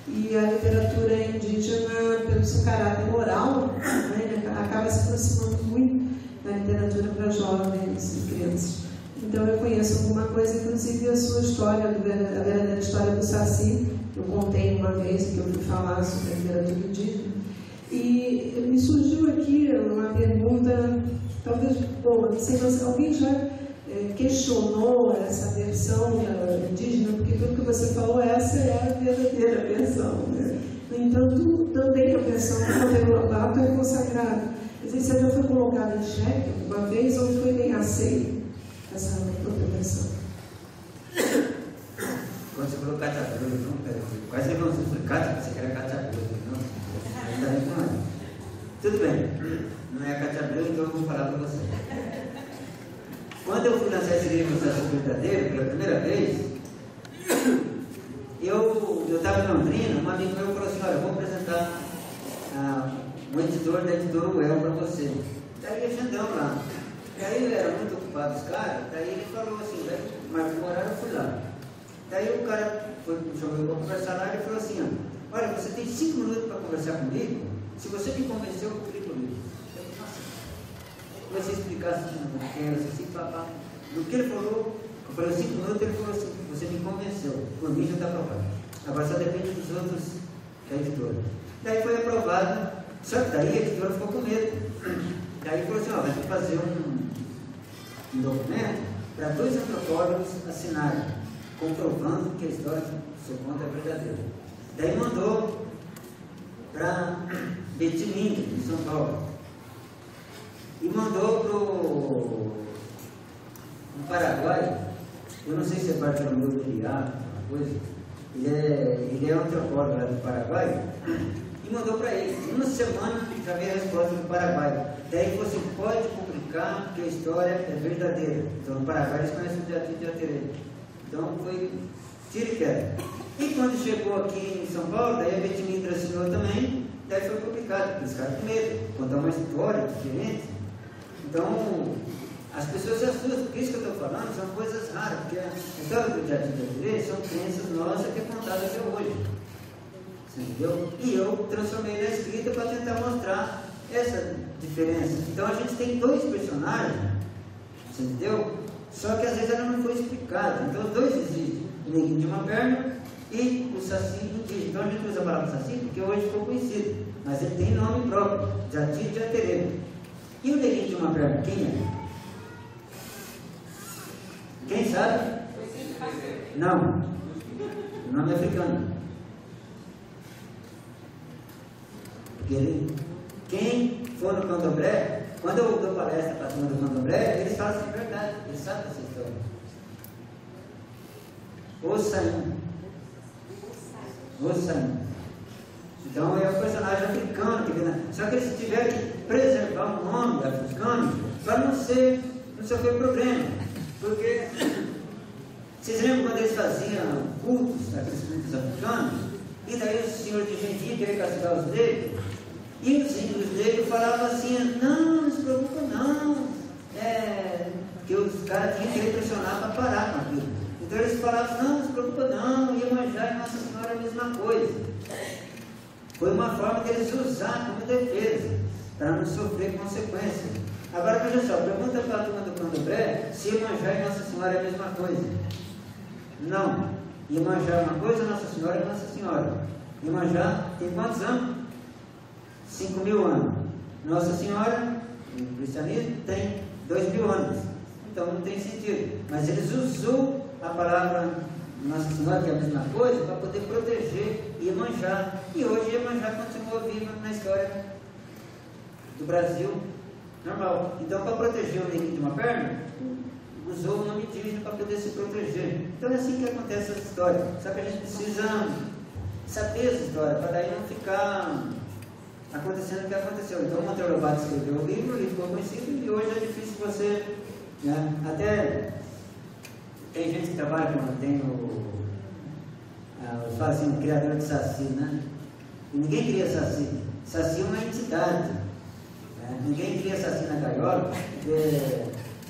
e a literatura indígena, pelo seu caráter oral, né, acaba se aproximando muito da literatura para jovens e crianças. Então eu conheço alguma coisa, inclusive a sua história, a verdadeira história do Saci, que eu contei uma vez que eu fui falar sobre a literatura indígena. E me surgiu aqui uma pergunta, talvez boa, não sei se alguém já questionou essa versão indígena, porque pelo que você falou, essa é a verdadeira versão. Né? No entanto, também a versão do Monteiro Lobato é consagrada. Não sei se ela foi colocada em xeque alguma vez ou foi bem aceita essa outra versão. Quando você falou Cátia Bruno, quase levou você falou, Cátia, você quer Cátia Bruno, não? Não é. Tudo bem, não é a Cátia Bruno, então eu vou falar para você. Quando eu fui lançar esse livro, Saci Verdadeiro, pela primeira vez, eu estava em Londrina, um amigo meu falou assim, olha, eu vou apresentar um editor da editora UEL para você. Daí agendamos lá. Daí ele era muito ocupado, os caras, daí ele falou assim, mas no horário eu fui lá. Daí o cara me chamou para conversar lá e ele falou assim, olha, você tem 5 minutos para conversar comigo, se você me convenceu, eu publico comigo. Comecei a explicar assim, assim, papá. No que ele falou, eu falei 5 minutos, ele falou assim, você me convenceu, por mim já está aprovado. Agora só depende dos outros da editora. Daí foi aprovado, só que daí a editora ficou com medo. Daí falou assim, vai ter que fazer um documento para 2 antropólogos assinarem, comprovando que a história do seu conto é verdadeira. Daí mandou para Betilinda, em São Paulo. E mandou no Paraguai, eu não sei se é Bartolomeu Piriato, alguma coisa, ele é um antropólogo lá do Paraguai, e mandou para ele. Em uma semana já veio a resposta do Paraguai. Daí você pode publicar que a história é verdadeira. Então no Paraguai eles conhecem o Jati Jatiré. Então foi tira e queda. E quando chegou aqui em São Paulo, daí a Betimindra assinou também, daí foi publicado, porque os caras com medo, contar uma história diferente. Então, as pessoas se assustam, porque isso que eu estou falando são coisas raras, porque a história do Jati Jatire são crenças nossas que é contada até hoje. Você entendeu? E eu transformei na escrita para tentar mostrar essa diferença. Então a gente tem dois personagens, você entendeu? Só que às vezes ela não foi explicada. Então os dois existem, o neguinho de uma perna e o saci indígena. Então a gente usa a palavra saci porque hoje ficou conhecido, mas ele tem nome próprio, Jati Jatire. E o neguinho de uma perna, quem é? Quem sabe? Não. O nome é africano. Porque quem for no Candomblé, quando eu dou palestra para a turma do Candomblé, eles falam assim, verdade, eles sabem dessa história. Ossain. Ossain. Então é um personagem africano, só que eles tiveram que preservar o nome africano para não sofrer problema. Porque vocês lembram quando eles faziam cultos, aqueles cultos africanos, e daí o senhor de gentil queria castigar os negros, e os negros falavam assim, não se preocupa não, porque os caras tinham que pressionar para parar com aquilo. Então eles falavam, não se preocupa não, Iemanjá e Nossa Senhora é a mesma coisa. Foi uma forma deles usar como defesa, para não sofrer consequências. Agora veja só, pergunta para a turma do Candomblé se Iemanjá e Nossa Senhora é a mesma coisa. Não. Iemanjá é uma coisa, Nossa Senhora é Nossa Senhora. Iemanjá tem quantos anos? 5.000 anos. Nossa Senhora, no cristianismo, tem 2.000 anos. Então não tem sentido. Mas eles usou a palavra Nossa Senhora, que é a mesma coisa, para poder proteger Iemanjá. E hoje Iemanjá continua viva na história do Brasil. Normal. Então, para proteger o neguinho de uma perna, usou o nome indígena para poder se proteger. Então é assim que acontece essa história. Só que a gente precisa saber essa história, para daí não ficar acontecendo o que aconteceu. Então o Monteiro Lobato escreveu o livro, ele ficou conhecido, e hoje é difícil você, né? Até tem gente que trabalha com, tem eu falo assim, o criador de saci, né? E ninguém cria saci. Saci é uma entidade. Ninguém cria saci na gaiola, porque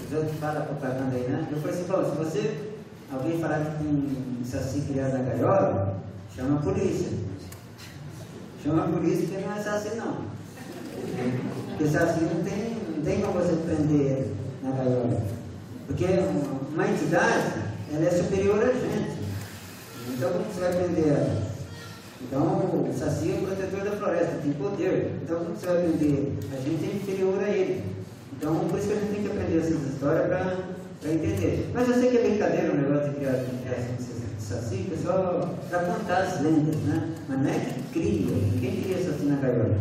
os outros falam a propaganda aí, né? Eu falei assim, bom, se você, alguém falar que tem saci criado na gaiola, chama a polícia. Chama a polícia, porque não é saci não. Porque saci não tem como você prender na gaiola. Porque uma entidade, ela é superior a gente. Então como você vai prender ela? Então, o saci é o protetor da floresta, tem poder. Então, como você vai aprender? A gente é inferior a ele. Então, por isso que a gente tem que aprender essas histórias para entender. Mas eu sei que é brincadeira o negócio de criação de saci, que é só para contar as lendas, né? Mas não é que cria, ninguém cria saci na gaiola.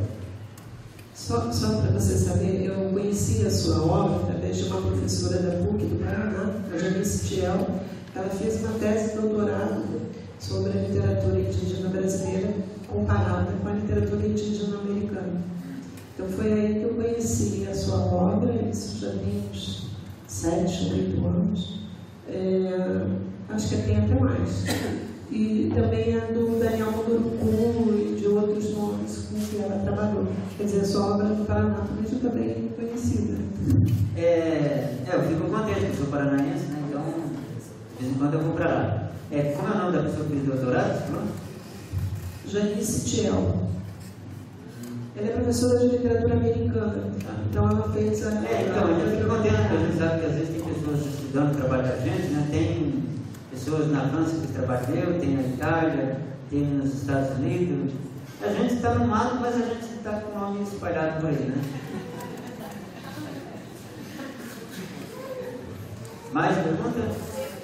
Só para você saber, eu conheci a sua obra através de uma professora da PUC do Paraná, a Janice Tiel. Ela fez uma tese de doutorado sobre a literatura indígena brasileira comparada com a literatura indígena americana. Então foi aí que eu conheci a sua obra, isso já tem uns 7, 8 anos, acho que tem até mais. E também a do Daniel Munduruku e de outros nomes com que ela trabalhou. Quer dizer, a sua obra no Paraná também já está bem conhecida. Eu fico contente, porque eu sou paranaense, né? Então, de vez em quando eu vou para lá. Como é o nome da pessoa que fez doutorado? Janice Tiel. Ela é professora de literatura americana. Então ela fez a. Então, eu fico contente, porque a gente sabe que às vezes tem pessoas estudando o trabalho da gente, né? Tem pessoas na França que trabalham, tem na Itália, tem nos Estados Unidos. A gente está no mato, mas a gente está com o nome espalhado por aí, né? Mais pergunta?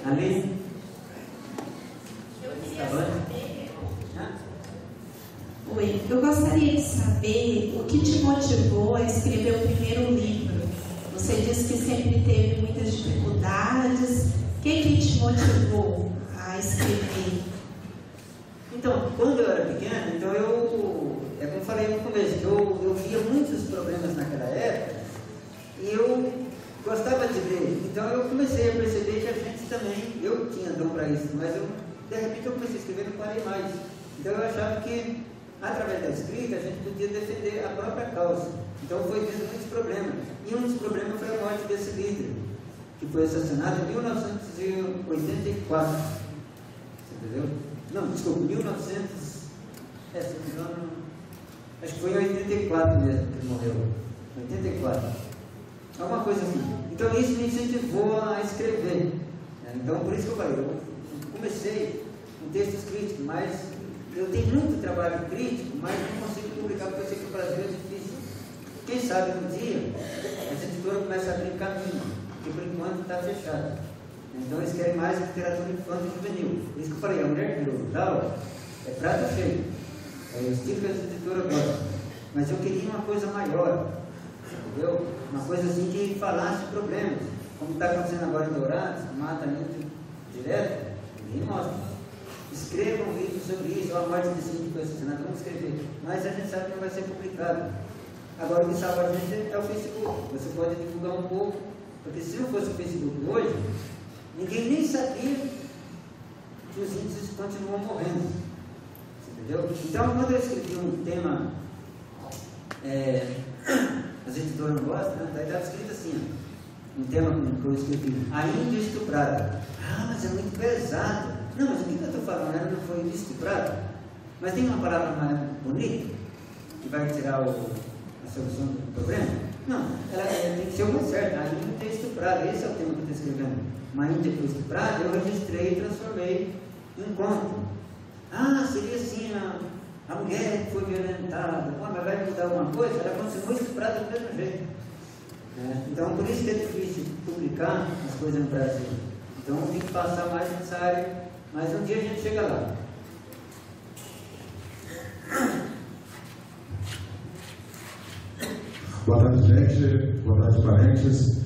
Ali? Oi, eu gostaria de saber o que te motivou a escrever o primeiro livro. Você disse que sempre teve muitas dificuldades. O que te motivou a escrever? Então, quando eu era pequeno, então como eu falei no começo, eu via muitos problemas naquela época e eu gostava de ler. Então eu comecei a perceber que a gente também, eu tinha dom para isso, mas eu de repente eu comecei a escrever e não parei mais. Então eu achava que, através da escrita, a gente podia defender a própria causa. Então foi vendo muitos problemas. E um dos problemas foi a morte desse líder, que foi assassinado em 1984. Você entendeu? Não, desculpa, 1900. Se não me engano, acho que foi em 84 mesmo que ele morreu. 84. Alguma coisa assim. Então isso me incentivou a escrever. Então por isso que eu falei, eu comecei com textos críticos, mas eu tenho muito trabalho crítico, mas não consigo publicar porque eu sei que o Brasil é difícil. Quem sabe um dia essa editora começa a abrir caminho, porque por enquanto está fechado. Então eles querem mais literatura infantil e juvenil. Por isso que eu falei, a mulher que eu dava é prato cheio. É o estilo que as editoras gostam. Mas eu queria uma coisa maior, entendeu? Uma coisa assim que falasse problemas. Como está acontecendo agora em Dourados, mata muito direto, ninguém mostra. Escrevam um livro sobre isso, a morte desse índio foi assassinado, vamos escrever. Mas a gente sabe que não vai ser publicado. Agora o que salva a gente é o Facebook. Você pode divulgar um pouco, porque se não fosse o Facebook hoje, ninguém nem sabia que os índios continuam morrendo. Entendeu? Então, quando eu escrevi um tema, as editoras não gostam, né? Daí estava escrito assim, ó, um tema que eu escrevi, a Índia estuprada. Ah, mas é muito pesado. Não, mas o que eu estou falando? Ela não foi estuprada? Mas tem uma palavra mais bonita, que vai tirar a solução do problema? Não, ela tem que ser uma certa, a Índia estuprada, esse é o tema que eu estou escrevendo. Uma Índia foi estuprada, eu registrei e transformei em conto. Ah, seria assim, a mulher que foi violentada, mas vai mudar alguma coisa? Ela continua estuprada do mesmo jeito. Então, por isso que é difícil publicar as coisas no Brasil. Então, tem que passar mais nessa área, mas um dia a gente chega lá. Boa tarde, gente. Boa tarde, parentes.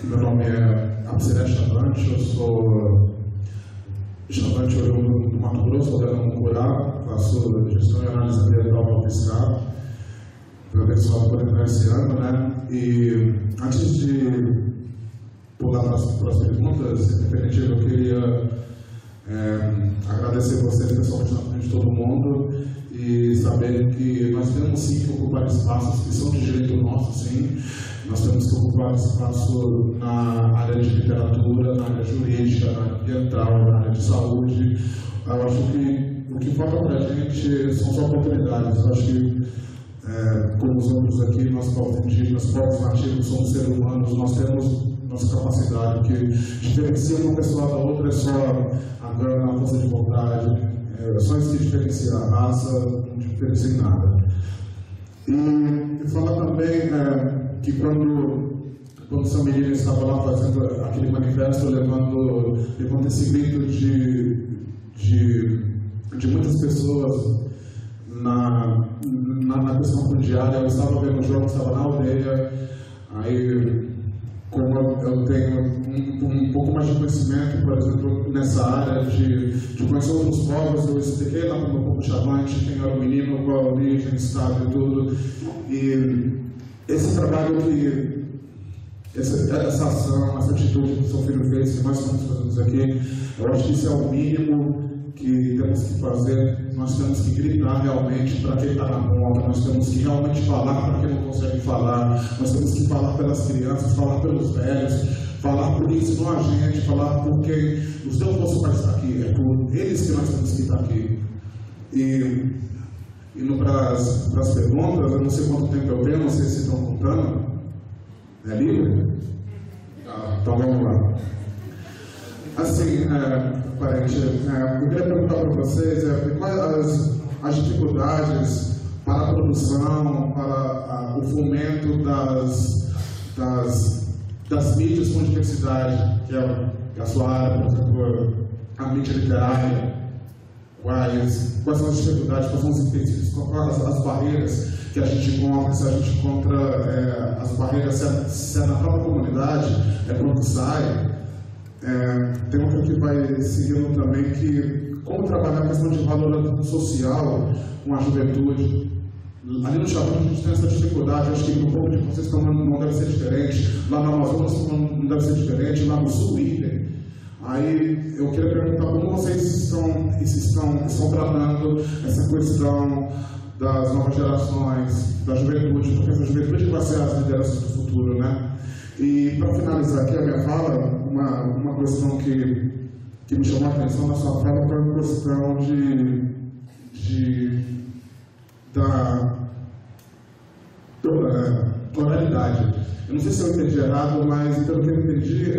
Meu nome é Absiré Chavante, eu sou Chavante oriundo do Mato Grosso, Aldeia Mucurá, faço gestão e análise ambiental para o Fiscal. Fui abençoado por entrar esse ano, né? E antes de pular para as perguntas, eu queria agradecer vocês pessoalmente na frente de todo mundo e saber que nós temos sim que ocupar espaços que são de direito nosso, sim. Nós temos que ocupar espaço na área de literatura, na área jurídica, na área ambiental, na área de saúde. Eu acho que o que falta para a gente são só oportunidades. Eu acho que, como os outros aqui, nós povos indígenas, povos nativos, somos seres humanos, nós temos nossa capacidade. O que diferencia uma pessoa da outra é só a gana, a força de vontade, só isso que diferencia a raça, não diferencia em nada. E falar também que quando o Samiri estava lá fazendo aquele manifesto, levando esse grito de muitas pessoas na questão fundiária, eu estava vendo o jogo, estava na aldeia, aí como eu tenho um pouco mais de conhecimento, por exemplo, nessa área de conhecer outros povos, eu expliquei lá para o meu povo Chavante quem era o menino, qual a origem, estado e tudo. E esse trabalho essa ação, essa atitude que o seu filho fez, que nós estamos fazendo aqui, eu acho que isso é o mínimo que temos que fazer. Nós temos que gritar realmente para quem está na ponta, nós temos que realmente falar para quem não consegue falar, nós temos que falar pelas crianças, falar pelos velhos, falar por quem ensinou a gente, falar por quem os deu força para estar aqui, é por eles que nós temos que estar aqui. E indo para as perguntas, eu não sei quanto tempo eu tenho, não sei se estão contando. É livre? Então vamos lá. Assim, parente, eu queria perguntar para vocês quais as dificuldades para a produção, para o fomento das mídias com diversidade, que é a sua área, por exemplo, a mídia literária. Quais são as dificuldades, quais são os empecilhos, quais as barreiras que a gente encontra, se a gente encontra as barreiras, se é na própria comunidade, quando sai. Tem outra que vai seguindo também, que como trabalhar a questão de valor social com a juventude. Ali no Chavante a gente tem essa dificuldade, acho que no povo de vocês não deve ser diferente, lá no Amazonas não deve ser diferente, lá no Sul, idem. Aí eu queria perguntar como vocês estão tratando essa questão das novas gerações, da juventude, porque essa juventude vai ser as lideranças do futuro, né? E para finalizar aqui a minha fala, uma questão que me chamou a atenção na sua fala foi a questão da oralidade. Eu não sei se eu entendi errado, mas pelo que eu entendi,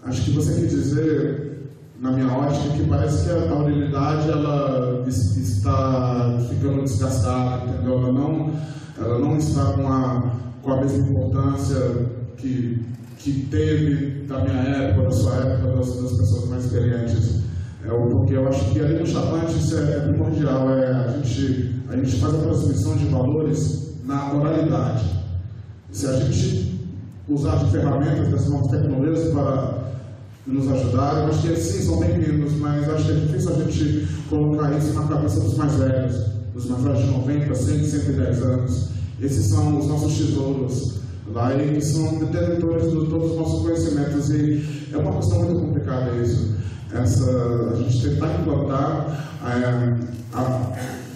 acho que você quer dizer, na minha ótica, que parece que a oralidade ela está ficando desgastada, entendeu? Ela não está com a mesma importância que teve da minha época, da sua época, das pessoas mais experientes. Porque eu acho que ali no Chavante isso é primordial, a gente faz a transmissão de valores na oralidade. Se a gente usar de ferramentas das novas tecnologias para nos ajudar, eu acho que sim, são bem-vindos, mas acho que é difícil a gente colocar isso na cabeça dos mais velhos, dos mais velhos de 90, 100, 110 anos. Esses são os nossos tesouros lá e que são detentores de todos os nossos conhecimentos, e é uma questão muito complicada isso. A gente tentar implantar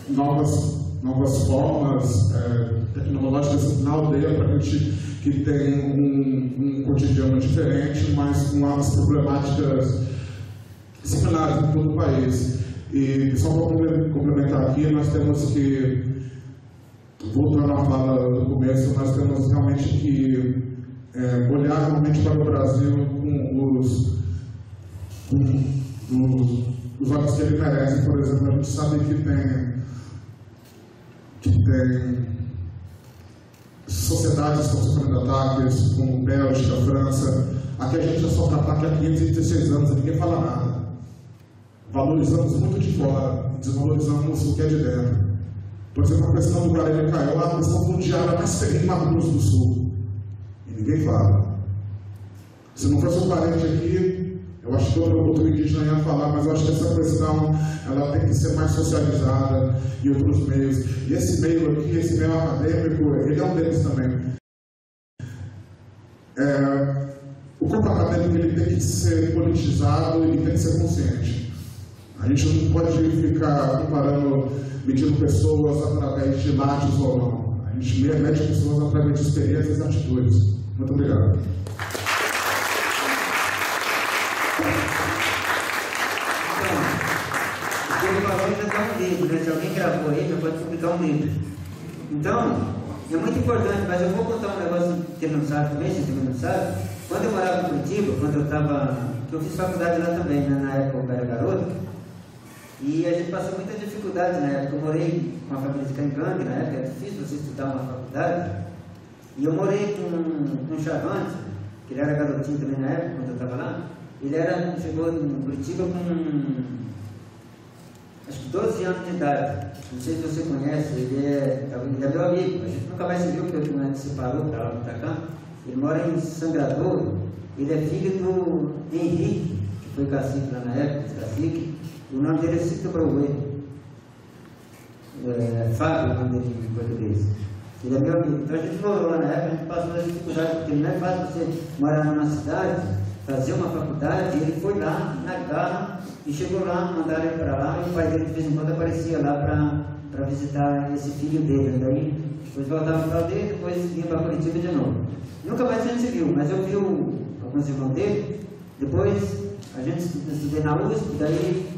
novas formas tecnológicas na aldeia para a gente que tem um cotidiano diferente, mas com as problemáticas similares em todo o país. E só para complementar aqui, nós temos que, voltando à fala do começo, nós temos realmente que olhar realmente para o Brasil com os olhos que ele merece. Por exemplo, a gente sabe que tem sociedades que estão sofrendo ataques, como Bélgica, França. Aqui a gente sofre ataque há 516 anos e ninguém fala nada. Valorizamos muito de fora e desvalorizamos o que é de dentro. Por exemplo, a questão do Guarani Kaiowá é a questão mundial mais feia em Mato Grosso do Sul. E ninguém fala. Se não fosse um parente aqui, eu acho que outro indígena ia falar, mas eu acho que essa questão ela tem que ser mais socializada em outros meios. E esse meio aqui, esse meio acadêmico, ele é um deles também. O corpo acadêmico ele tem que ser politizado e tem que ser consciente. A gente não pode ficar comparando, medindo pessoas através de lajes ou não. A gente mede pessoas através de experiências e atitudes. Muito obrigado. Ele falou que já está um livro, né? Se alguém gravou aí, já pode publicar um livro. Então, é muito importante, mas eu vou contar um negócio que ele não sabe também, se ele não sabe. Quando eu morava em Curitiba, eu fiz faculdade lá também, né? Na época eu era garoto, e a gente passou muita dificuldade na época. Eu morei com a família de Cangangue, na época é difícil você estudar uma faculdade, e eu morei com um Chavante, que ele era garotinho também na época, quando eu estava lá. Ele chegou em Curitiba com acho que 12 anos de idade. Não sei se você conhece, ele é meu amigo. A gente nunca mais se viu, porque a gente se separou para lá para cá. Ele mora em Sangradouro. Ele é filho do Henrique, que foi cacique lá na época, cacique. O nome dele é Cito Brouê. Fábio, o nome dele em português. Ele é meu amigo. Então a gente morou lá na época, a gente passou as dificuldades, porque não é fácil você morar numa cidade, fazer uma faculdade. E ele foi lá na garra e chegou lá, mandaram ele para lá, e o pai dele de vez em quando aparecia lá para visitar esse filho dele. Daí depois voltava para a aldeia, depois vinha para Curitiba de novo. Nunca mais a gente se viu, mas eu vi alguns irmãos dele. Depois a gente estudei na USP, daí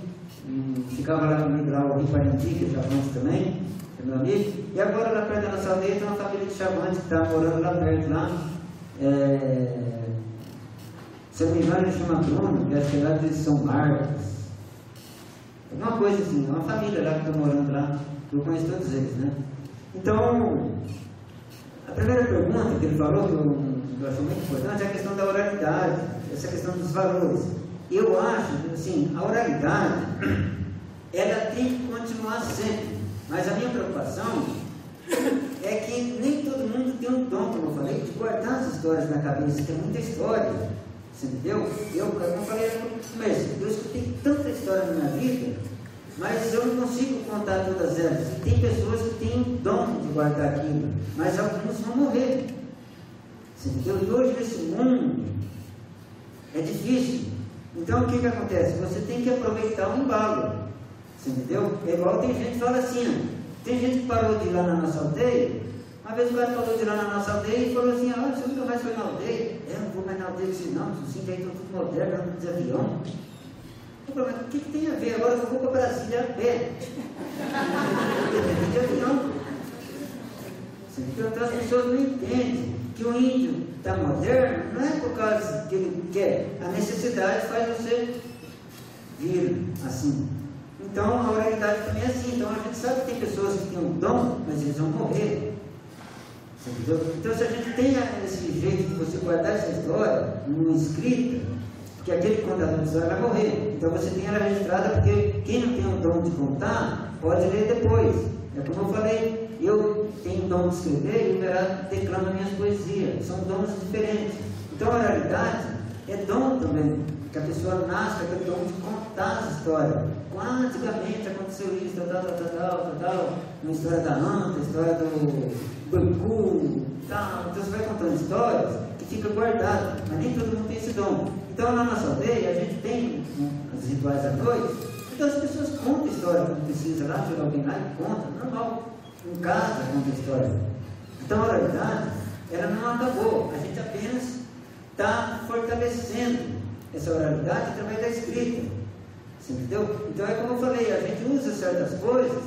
ficava lá comigo lá o Rio Parintí, que é Chavante também, que é meu amigo. E agora lá perto da nossa aldeia tem uma família de Chavante que está morando lá perto, lá. Se eu não me engano, ele chama Bruno, que acho que é lá de São Marcos. Alguma coisa assim, uma família lá que está morando lá, eu conheço todos eles, né? Então, a primeira pergunta que ele falou, que eu acho muito importante, é a questão da oralidade, essa questão dos valores. Eu acho, assim, a oralidade, ela tem que continuar sempre, mas a minha preocupação é que nem todo mundo tem um dom, como eu falei, de guardar as histórias na cabeça. Tem muita história, você entendeu? Como eu falei no começo, eu escutei tanta história na minha vida, mas eu não consigo contar todas elas. E tem pessoas que têm o dom de guardar aquilo, mas alguns vão morrer, você entendeu? E hoje nesse mundo é difícil Então, o que acontece? Você tem que aproveitar o embalo. Você entendeu? É igual tem gente que fala assim, tem gente que parou de ir lá na nossa aldeia. Uma vez o cara parou de ir lá na nossa aldeia e falou assim, você nunca mais foi na aldeia? Não vou mais na aldeia assim não, assim que aí estou tudo moderno, não de avião. Eu falei, mas o que tem a ver? Agora eu vou para Brasília a pé. De avião. Então as pessoas não entendem que o índio está moderno, não é por causa que ele quer, a necessidade faz você vir assim. Então a oralidade também é assim. Então a gente sabe que tem pessoas que têm um dom, mas eles vão morrer. Entendeu? Então se a gente tem esse jeito de você guardar essa história numa escrita, porque aquele contador de história vai morrer. Então você tem ela registrada, porque quem não tem o dom de contar, pode ler depois. É como eu falei, eu tenho o dom de escrever e o Verado declama minhas poesias. São dons diferentes. Então a oralidade é dom também, que a pessoa nasce com aquele dom de contar as histórias. Antigamente aconteceu isso, tal, uma história da anta, a história do Bancu, tal. Então você vai contando histórias que fica guardado, mas nem todo mundo tem esse dom. Então na nossa aldeia a gente tem os rituais à noite, então as pessoas contam história quando precisa, lá chega alguém lá e conta, normal, em casa conta história. Então a oralidade, ela não acabou, a gente apenas está fortalecendo essa oralidade através da escrita. Entendeu? Então é como eu falei, a gente usa certas coisas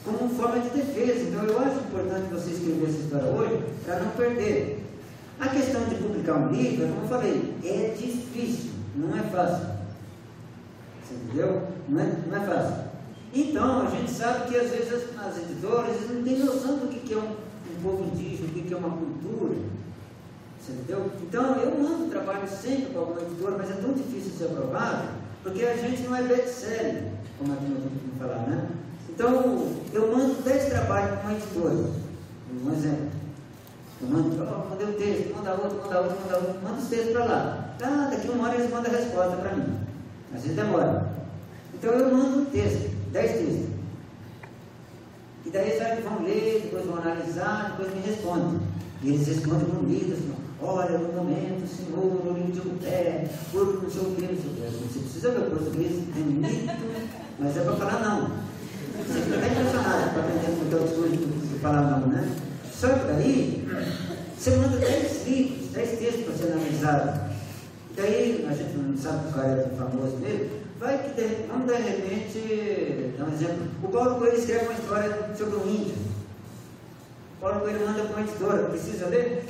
como forma de defesa. Então eu acho importante você escrever essa história hoje para não perder. A questão de publicar um livro, como eu falei, é difícil, não é fácil. Entendeu? Não é fácil. Então a gente sabe que às vezes as editoras não têm noção do que é um povo indígena, do que é uma cultura. Entendeu? Então eu mando trabalho sempre para alguma editora, mas é tão difícil ser aprovado. Porque a gente não é best-seller, como aqui no tempo de falar, né? Então, eu mando 10 trabalhos para uma editora. Um exemplo. Eu mandei um texto, manda outro, manda os textos para lá. Daqui uma hora eles mandam a resposta para mim. Às vezes demora. Então, eu mando um texto, 10 textos. E daí eles vão ler, depois vão analisar, depois me respondem. E eles respondem bonito, assim, olha, no momento, senhor, o livro de um pé, por não sei o que, você precisa ver o português, é bonito, mas é para falar não. Você fica até impressionado para aprender muito o discurso de falar não, né? Só que daí, você manda 10 livros, 10 textos para ser analisado. E daí, a gente não sabe que o cara é famoso mesmo, vai que, vamos de repente, dar um exemplo, o Paulo Coelho escreve uma história sobre um índio. O Paulo Coelho manda para uma editora, precisa ler?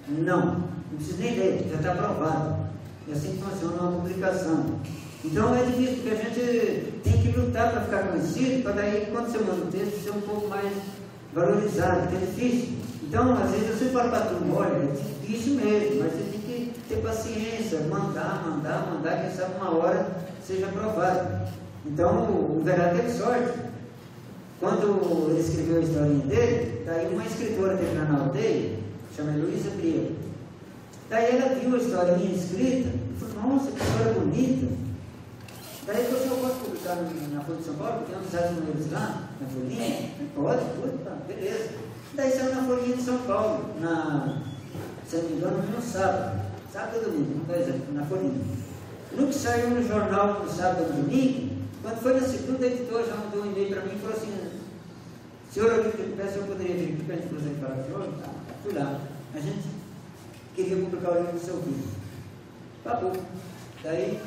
Não precisa nem ler, já está aprovado. E assim funciona uma publicação. Então é difícil, porque a gente tem que lutar para ficar conhecido, para daí, quando você manda o texto, ser um pouco mais valorizado, porque é difícil. Então, às vezes, eu sempre falo para todo mundo, olha, é difícil mesmo, mas você tem que ter paciência, mandar, quem sabe uma hora seja aprovado. Então, o Verado teve sorte. Quando ele escreveu a historinha dele, daí uma escritora teve lá na aldeia, chama Luísa Bria. Daí ela viu a historinha escrita e falou, nossa, que história bonita. Daí ele falou assim, eu posso publicar na Folha de São Paulo, porque não sai os números lá, na Folhinha? Pode, tá, beleza. Daí saiu na Folhinha de São Paulo, se não me engano, no sábado ou domingo, por exemplo, na Folhinha. No que saiu no jornal no sábado ou domingo, quando foi na segunda editora, já mandou um e-mail para mim e falou assim, senhor, eu poderia vir aqui para a gente falar com o senhor? Tá, fui lá. A gente queria publicar o livro do seu filho. Acabou. Daí,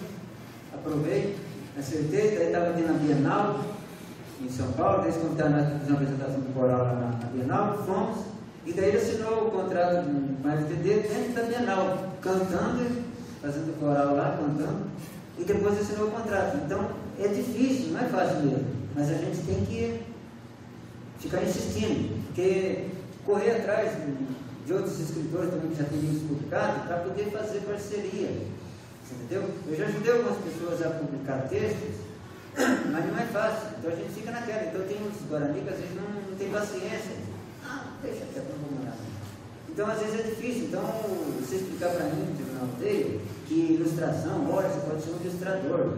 aprovei, acertei, daí estava aqui na Bienal, em São Paulo, eles contaram na apresentação do coral lá na Bienal, fomos, e daí ele assinou o contrato com a FTD dentro da Bienal, cantando, fazendo coral lá, cantando, e depois assinou o contrato. Então, é difícil, não é fácil mesmo, mas a gente tem que ficar insistindo, porque correr atrás de outros escritores também que já têm livros publicados, para poder fazer parceria, entendeu? Eu já ajudei algumas pessoas a publicar textos, mas não é fácil, então a gente fica naquela. Então tem muitos Guarani que às vezes não tem paciência, deixa até para não morar. Então às vezes é difícil. Então você explicar para mim, na aldeia, que ilustração, olha, você pode ser um ilustrador.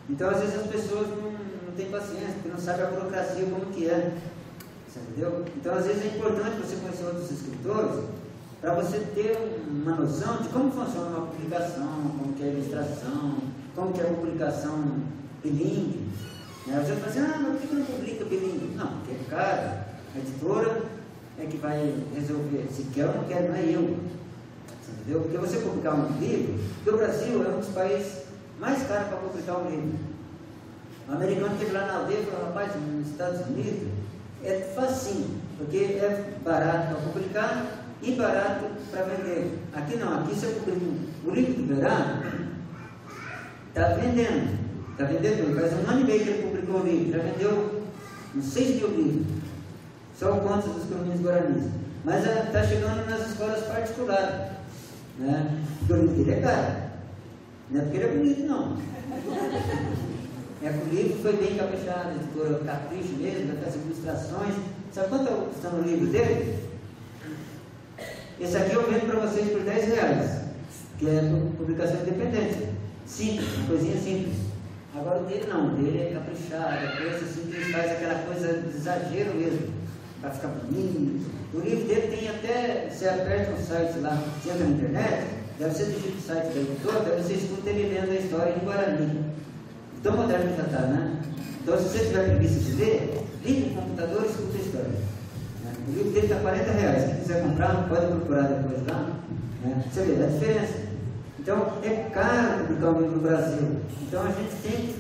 Então às vezes as pessoas não têm paciência, porque não sabem a burocracia como que é. Entendeu? Então, às vezes é importante você conhecer outros escritores para você ter uma noção de como funciona uma publicação, como que é a ilustração, como que é a publicação bilíngue. Você vai dizer, mas por que não publica bilíngue? Não, porque é caro, a editora é que vai resolver se quer ou não quer, não é eu. Entendeu? Porque você publicar um livro, porque o Brasil é um dos países mais caros para publicar um livro. O americano esteve lá na aldeia e falou, rapaz, nos Estados Unidos é facinho, porque é barato para publicar e barato para vender. Aqui não, aqui você publica o livro do verão, está vendendo. Está vendendo, faz 1 ano e meio que ele publicou o livro, já vendeu uns 6 mil livros, só o Contos dos Caminhos Guaranis. Mas está chegando nas escolas particulares, né? Porque o livro dele é caro, não é porque ele é bonito, não. É que o livro foi bem caprichado, a editora capricho mesmo, vai fazer ilustrações. Sabe quanto está no livro dele? Esse aqui eu vendo para vocês por R$10, que é publicação independente. Simples, uma coisinha simples. Agora o dele não, o dele é caprichado, é coisa assim que ele faz aquela coisa de exagero mesmo, para ficar bonito. O livro dele tem até, você aperta um site lá, você entra na internet, deve ser digita o site da editora, daí você escuta ele lendo a história em Guarani. Tão moderno que já está, né? Então, se você tiver preguiça de ler, liga o computador e escuta a história. O livro dele está R$40. Quem quiser comprar, pode procurar depois lá. Você vê a diferença. Então, é caro publicar um livro no Brasil. Então, a gente tem que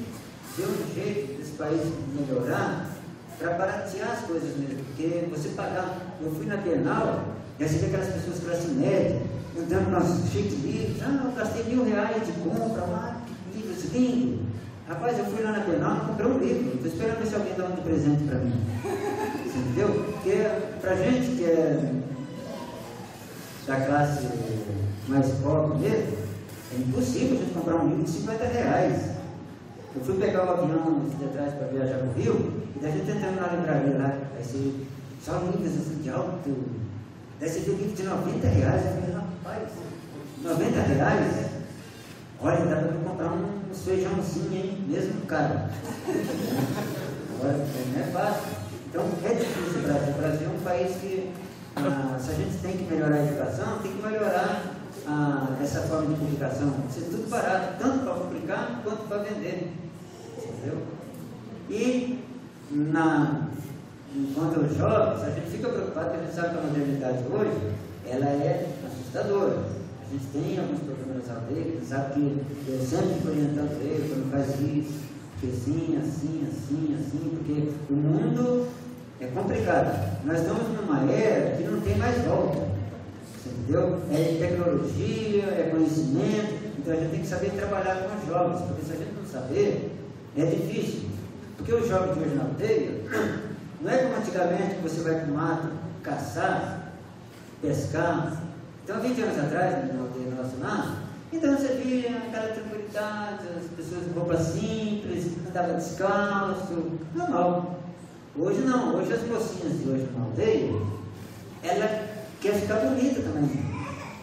ter um jeito desse país melhorar para baratear as coisas mesmo. Porque você pagar... Eu fui na Bienal, e aí você vê aquelas pessoas classe média, andando com os chiques livros. Eu gastei R$1.000 de compra, que livros lindos. Rapaz, eu fui lá na Bienal e comprei um livro. Estou esperando ver se alguém dá um de presente para mim. Você entendeu? Porque para gente que é da classe mais pobre mesmo, é impossível a gente comprar um livro de R$50. Eu fui pegar o avião de trás para viajar para o Rio, e daí a gente entrando na livraria lá, aí você só livros assim de alto, daí você viu livro de R$90. Eu falei, rapaz, R$90? Olha, dá para comprar uns feijãozinhos, hein? Mesmo caro. Agora, não é fácil. Então, é difícil o Brasil. O Brasil é um país que, se a gente tem que melhorar a educação, tem que melhorar essa forma de publicação. Ser tudo barato, tanto para publicar quanto para vender. Entendeu? E, enquanto jovens, a gente fica preocupado, porque a gente sabe que a modernidade hoje, ela é assustadora. A gente tem alguns problemas nas aldeias, sabe que eu sempre estou orientando ele, quando faz isso, porque assim, porque o mundo é complicado. Nós estamos numa era que não tem mais volta, entendeu? É tecnologia, é conhecimento, então a gente tem que saber trabalhar com os jovens, porque se a gente não saber, é difícil. Porque os jovens de hoje na aldeia, não é como antigamente que você vai para o mato caçar, pescar. Então, 20 anos atrás, na aldeia nossa lá, então você via aquela tranquilidade, as pessoas com roupa simples, andavam descalço, normal. Hoje não, hoje as mocinhas de hoje na aldeia, ela quer ficar bonita também,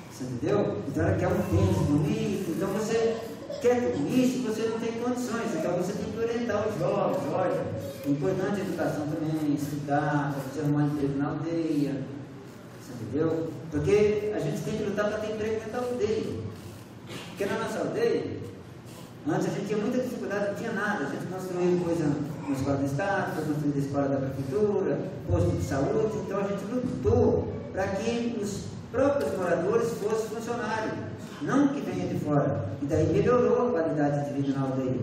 você entendeu? Então ela quer um tênis bonito, então você quer tudo isso e você não tem condições, então você tem que orientar os jovens, olha, é importante a educação também, estudar, para você arrumar emprego na aldeia. Entendeu? Porque a gente tem que lutar para ter emprego dentro da aldeia. Porque na nossa aldeia, antes a gente tinha muita dificuldade, não tinha nada. A gente construiu coisa na escola do Estado, foi construída a escola da prefeitura, posto de saúde. Então a gente lutou para que os próprios moradores fossem funcionários, não que venha de fora. E daí melhorou a qualidade de vida na aldeia.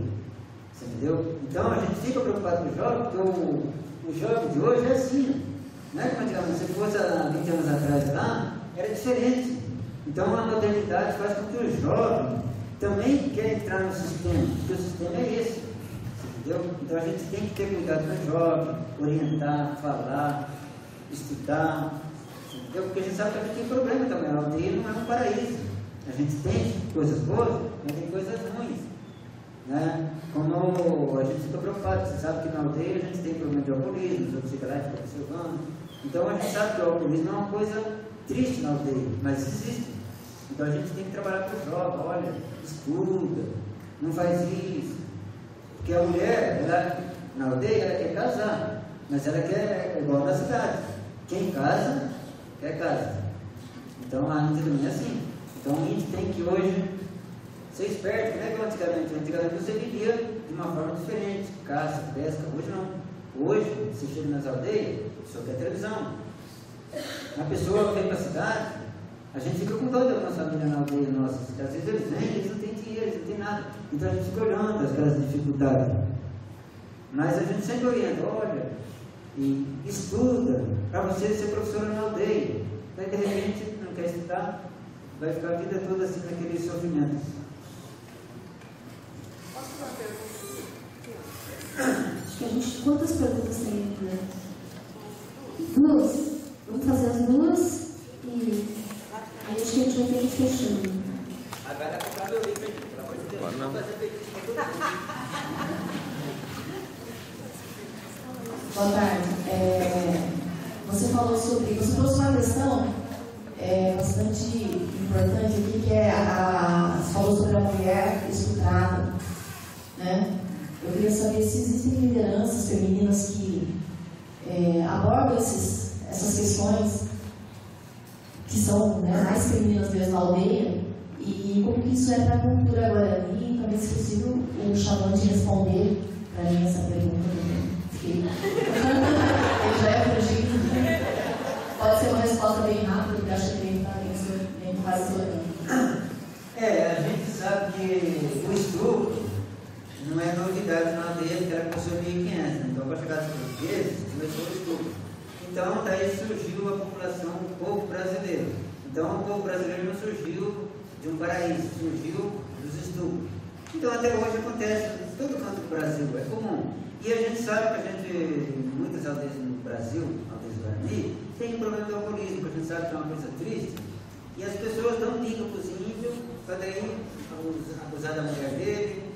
Você entendeu? Então a gente fica preocupado com o jovem, porque o jovem de hoje é assim. Não é como antigamente, se fosse há 20 anos atrás lá, era diferente. Então a modernidade faz com que o jovem também quer entrar no sistema, porque o sistema é esse. Entendeu? Então a gente tem que ter cuidado com o jovem, orientar, falar, estudar. Entendeu? Porque a gente sabe que a gente tem problema também. A aldeia não é um paraíso. A gente tem coisas boas, mas tem coisas ruins. Né? Como a gente fica preocupado, você sabe que na aldeia a gente tem problema de alcoolismo, os outros ficam lá e ficam observando. Então a gente sabe que o alcoolismo é uma coisa triste na aldeia, mas existe. Então a gente tem que trabalhar com o jovem, olha, escuta, não faz isso. Porque a mulher, ela, na aldeia, ela quer casar, mas ela quer igual na cidade. Quem casa, quer casa. Então a Índia também é assim. Então o índio tem que hoje ser esperto, não é que antigamente. Antigamente você vivia de uma forma diferente, caça, pesca. Hoje não. Hoje, você chega nas aldeias, só quer televisão. A pessoa vem para a cidade, a gente fica com toda a nossa família na aldeia nossa. Às vezes eles vêm, eles não têm dinheiro, eles não têm nada. Então a gente fica olhando aquelas dificuldades. Mas a gente sempre orienta, olha, e estuda para você ser professora na aldeia. Daí de repente não quer estudar, vai ficar a vida toda assim naquele sofrimento. Posso fazer uma pergunta? Acho que a gente. Quantas perguntas tem ainda? Duas. Vamos fazer as duas e aí acho que a gente vai ter que ir fechando. Agora vai comprar meu livro aqui, pelo amor de Deus. Vamos fazer feitiço para todo mundo. Boa tarde. Você falou sobre. Você trouxe uma questão bastante importante aqui, que é você falou sobre a mulher estuprada, né? Eu queria saber se existem lideranças femininas que abordam essas questões que são, né, mais femininas mesmo na aldeia, e como que isso é para a cultura guarani. Também, se possível, o Xamã de responder para mim essa pergunta também. Ele já é fugido. Pode ser uma resposta bem rápida, porque acho que ele está bem quase orando. A gente sabe que o estupro não é novidade na aldeia, porque ela começou em 1500. Então, para chegar aos portugueses, começou o estupro. Então, daí surgiu a população, o povo brasileiro. Então, o povo brasileiro não surgiu de um paraíso, surgiu dos estupros. Então, até hoje acontece em todo canto do Brasil, é comum. E a gente sabe que muitas aldeias no Brasil, aldeias do Guarani, tem um problema do alcoolismo, a gente sabe que é uma coisa triste. E as pessoas dão dica para os índios, para daí abusar da mulher dele.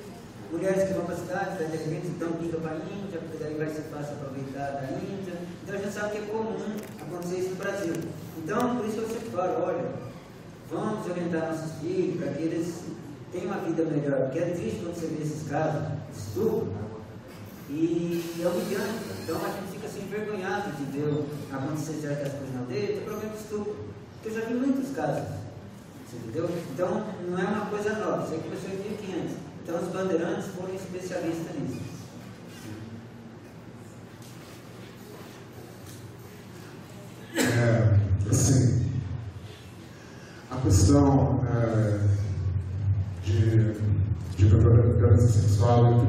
Mulheres que vão para a cidade, de repente dão dica para a Índia, porque daí vai ser fácil aproveitar da Índia. Então a gente sabe que é comum acontecer isso no Brasil. Então, por isso eu sempre falo, olha, vamos orientar nossos filhos para que eles tenham uma vida melhor. Porque é triste quando você vê esses casos de estupro e é humilhante. Então a gente fica assim envergonhado de ver acontecer certas coisas na aldeia, tem problema de estupro. Porque eu já vi muitos casos. Entendeu? Então não é uma coisa nova, isso aí começou em 1500. Então os bandeirantes foram especialistas nisso. Assim, a questão de violência sexual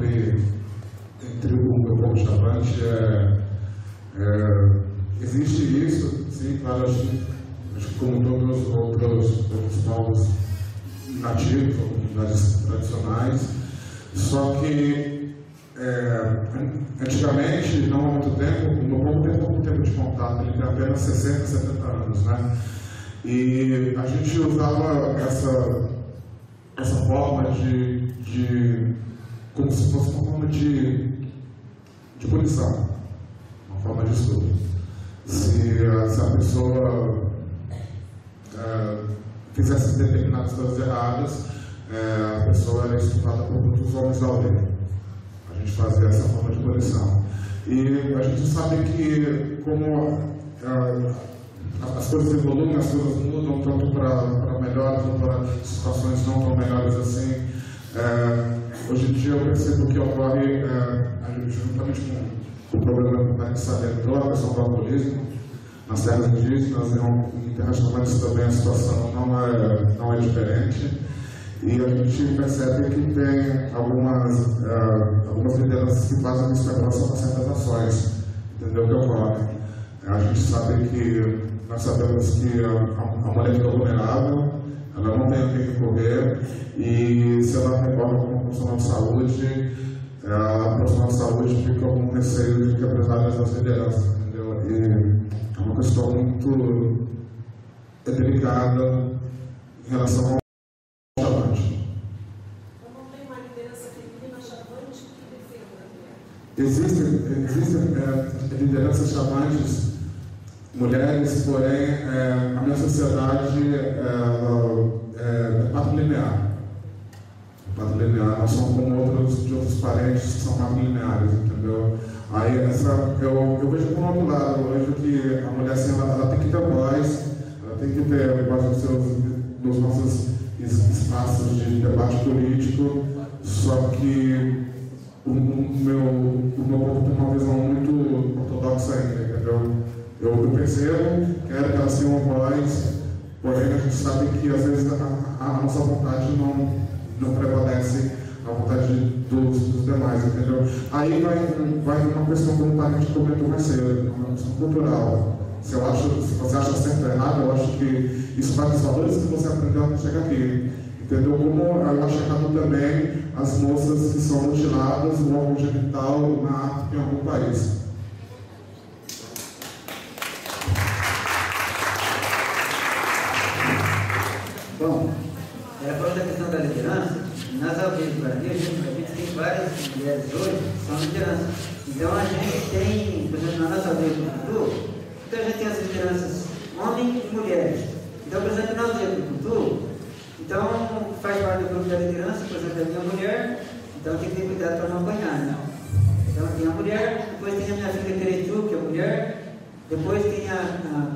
entre o meu povo chavante existe isso, sim, claro, acho que como todos os outros povos nativos, comunidades tradicionais, só que antigamente, não há muito tempo, o meu povo tem pouco tempo de contato, ele tem apenas 60, 70 anos, né? E a gente usava essa forma de como se fosse uma forma de punição, uma forma de estudo. Se a pessoa fizesse determinadas coisas erradas, a pessoa era estuprada por muitos homens da aldeia. A gente fazia essa forma de punição. E a gente sabe que como as coisas evoluem, as coisas mudam tanto para melhores ou para situações não tão melhores assim. Hoje em dia eu percebo que ocorre, juntamente com o problema que se adentrou, a questão do alcoolismo, nas terras indígenas, em terras chamadas também a situação não é diferente. E a gente percebe que tem algumas lideranças que fazem isso em relação a certas ações, entendeu? Que ocorre. A gente sabe que, nós sabemos que a mulher fica vulnerável, ela não tem a quem recorrer, e se ela recorre como profissional de saúde, a profissional de saúde fica com receio de que apesar das lideranças, entendeu? E é uma questão muito delicada em relação ao chavante. Então não tem uma liderança feminina chavante que defenda a mulher? Existem lideranças chavantes, mulheres, porém a minha sociedade é patrilinear. Nós somos como outros parentes que são patrilineares, entendeu? Aí eu vejo por outro lado, eu vejo que a mulher assim, ela tem que ter voz, ela tem que ter quase nos nossos espaços de debate político, só que o meu povo tem uma visão muito ortodoxa ainda, entendeu? Eu percebo, quero que elas tenham uma voz, porém a gente sabe que às vezes a nossa vontade não prevalece a vontade dos demais, entendeu? Aí vai uma questão como a gente comentou mais cedo, uma questão cultural. Se você acha certo ou errado, eu acho que isso vai dos valores que você aprendeu até chegar aqui. Entendeu? Como eu acho errado também as moças que são mutiladas, o órgão genital na África em algum país. Bom, falando da questão da liderança, nas aldeias do Brasil, a gente tem várias mulheres hoje que são lideranças. Então a gente tem, por exemplo, na nossa aldeia do Cutu, então a gente tem as lideranças homens e mulheres. Então, por exemplo, na aldeia do Cutu, então faz parte do grupo da liderança, por exemplo, a minha mulher, então tem que ter cuidado para não apanhar, né? Então tem a mulher, depois tem a minha filha Teretu, que é a mulher, depois tem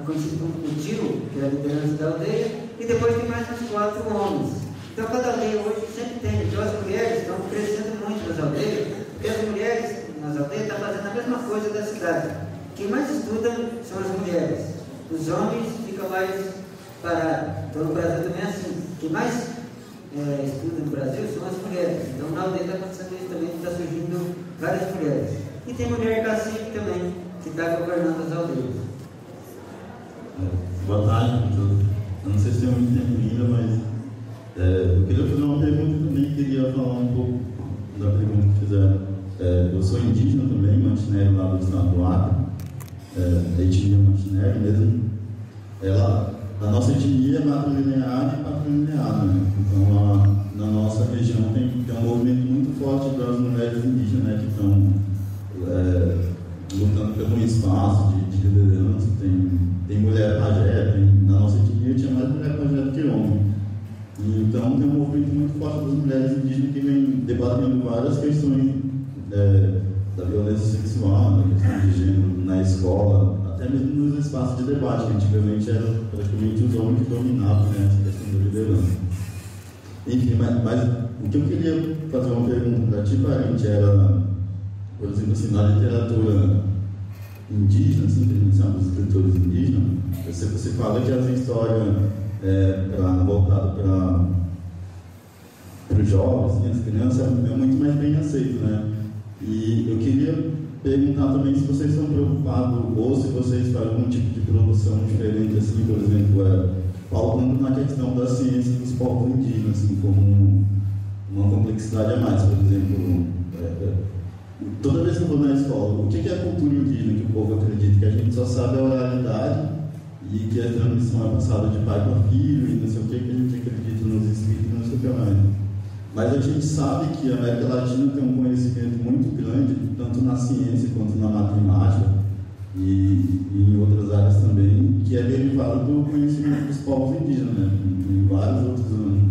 conhecido como o tio, que é a liderança da aldeia, e depois tem mais uns 4 homens. Então cada aldeia hoje sempre tem, então as mulheres estão crescendo muito nas aldeias, porque as mulheres nas aldeias estão fazendo a mesma coisa da cidade. Quem mais estuda são as mulheres, os homens ficam mais parados. Então no Brasil também é assim, quem mais estuda no Brasil são as mulheres. Então na aldeia está acontecendo isso também, está surgindo várias mulheres. E tem mulher cacique também, que está governando as aldeias. Boa tarde, eu não sei se tem muito tempo ainda, mas eu queria fazer uma pergunta também, queria falar um pouco da pergunta que fizeram. Eu sou indígena também, mantineiro lá do estado do Acre, da etnia mantineiro mesmo. A nossa etnia é matrilinear e patrilinear, né? Então na nossa região tem um movimento muito forte das mulheres indígenas, né, que estão lutando pelo espaço de liderança. Tem mulher pajé, na nossa etnia tinha mais mulher pajé do que homem. Então tem um movimento muito forte das mulheres indígenas que vem debatendo várias questões da violência sexual, da questão de gênero na escola, até mesmo nos espaços de debate, que antigamente era praticamente os homens que dominavam, né, essa questão da liderança. Enfim, mas o que eu queria fazer uma pergunta para ti, Parente, era, por exemplo, assim, na literatura indígena, assim, que a gente chama dos escritores indígenas, você fala que essa história voltada para os jovens, as crianças, é muito mais bem aceito, né? E eu queria perguntar também se vocês estão preocupados ou se vocês fazem algum tipo de produção diferente, assim, por exemplo, pautando na questão da ciência dos povos indígenas, assim, como uma complexidade a mais. Por exemplo, toda vez que eu vou na escola, o que é a cultura indígena que o povo acredita? Que a gente só sabe a oralidade e que a transmissão é passada de pai para filho e não sei o que a gente acredita nos escritos e não sei o que mais. Mas a gente sabe que a América Latina tem um conhecimento muito grande, tanto na ciência quanto na matemática e em outras áreas também, que é derivado do conhecimento dos povos indígenas, né? Em vários outros anos.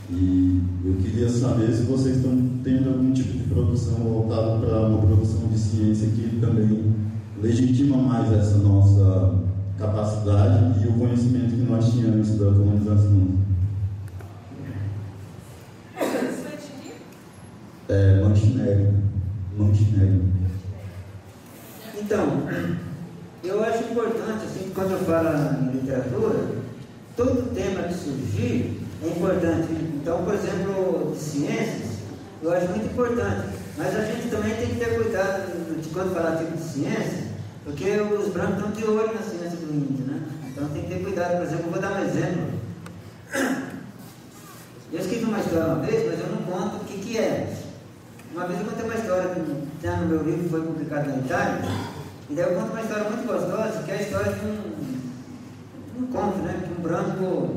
E eu queria saber se vocês estão tendo algum tipo de produção voltada para uma produção de ciência que também legitima mais essa nossa capacidade e o conhecimento que nós tínhamos da colonização. Mantinério. Então, eu acho importante, assim, quando eu falo em literatura, todo tema que surgir é importante. Então, por exemplo, de ciências, eu acho muito importante. Mas a gente também tem que ter cuidado de quando falar tipo de ciência, porque os brancos estão de olho na ciência do índio, né? Então tem que ter cuidado. Por exemplo, eu vou dar um exemplo. Eu escrevi uma história uma vez, mas eu não conto o que é. Uma vez eu contei uma história que está no meu livro, que foi publicado na Itália, e daí eu conto uma história muito gostosa, que é a história de um conto, né? De um branco,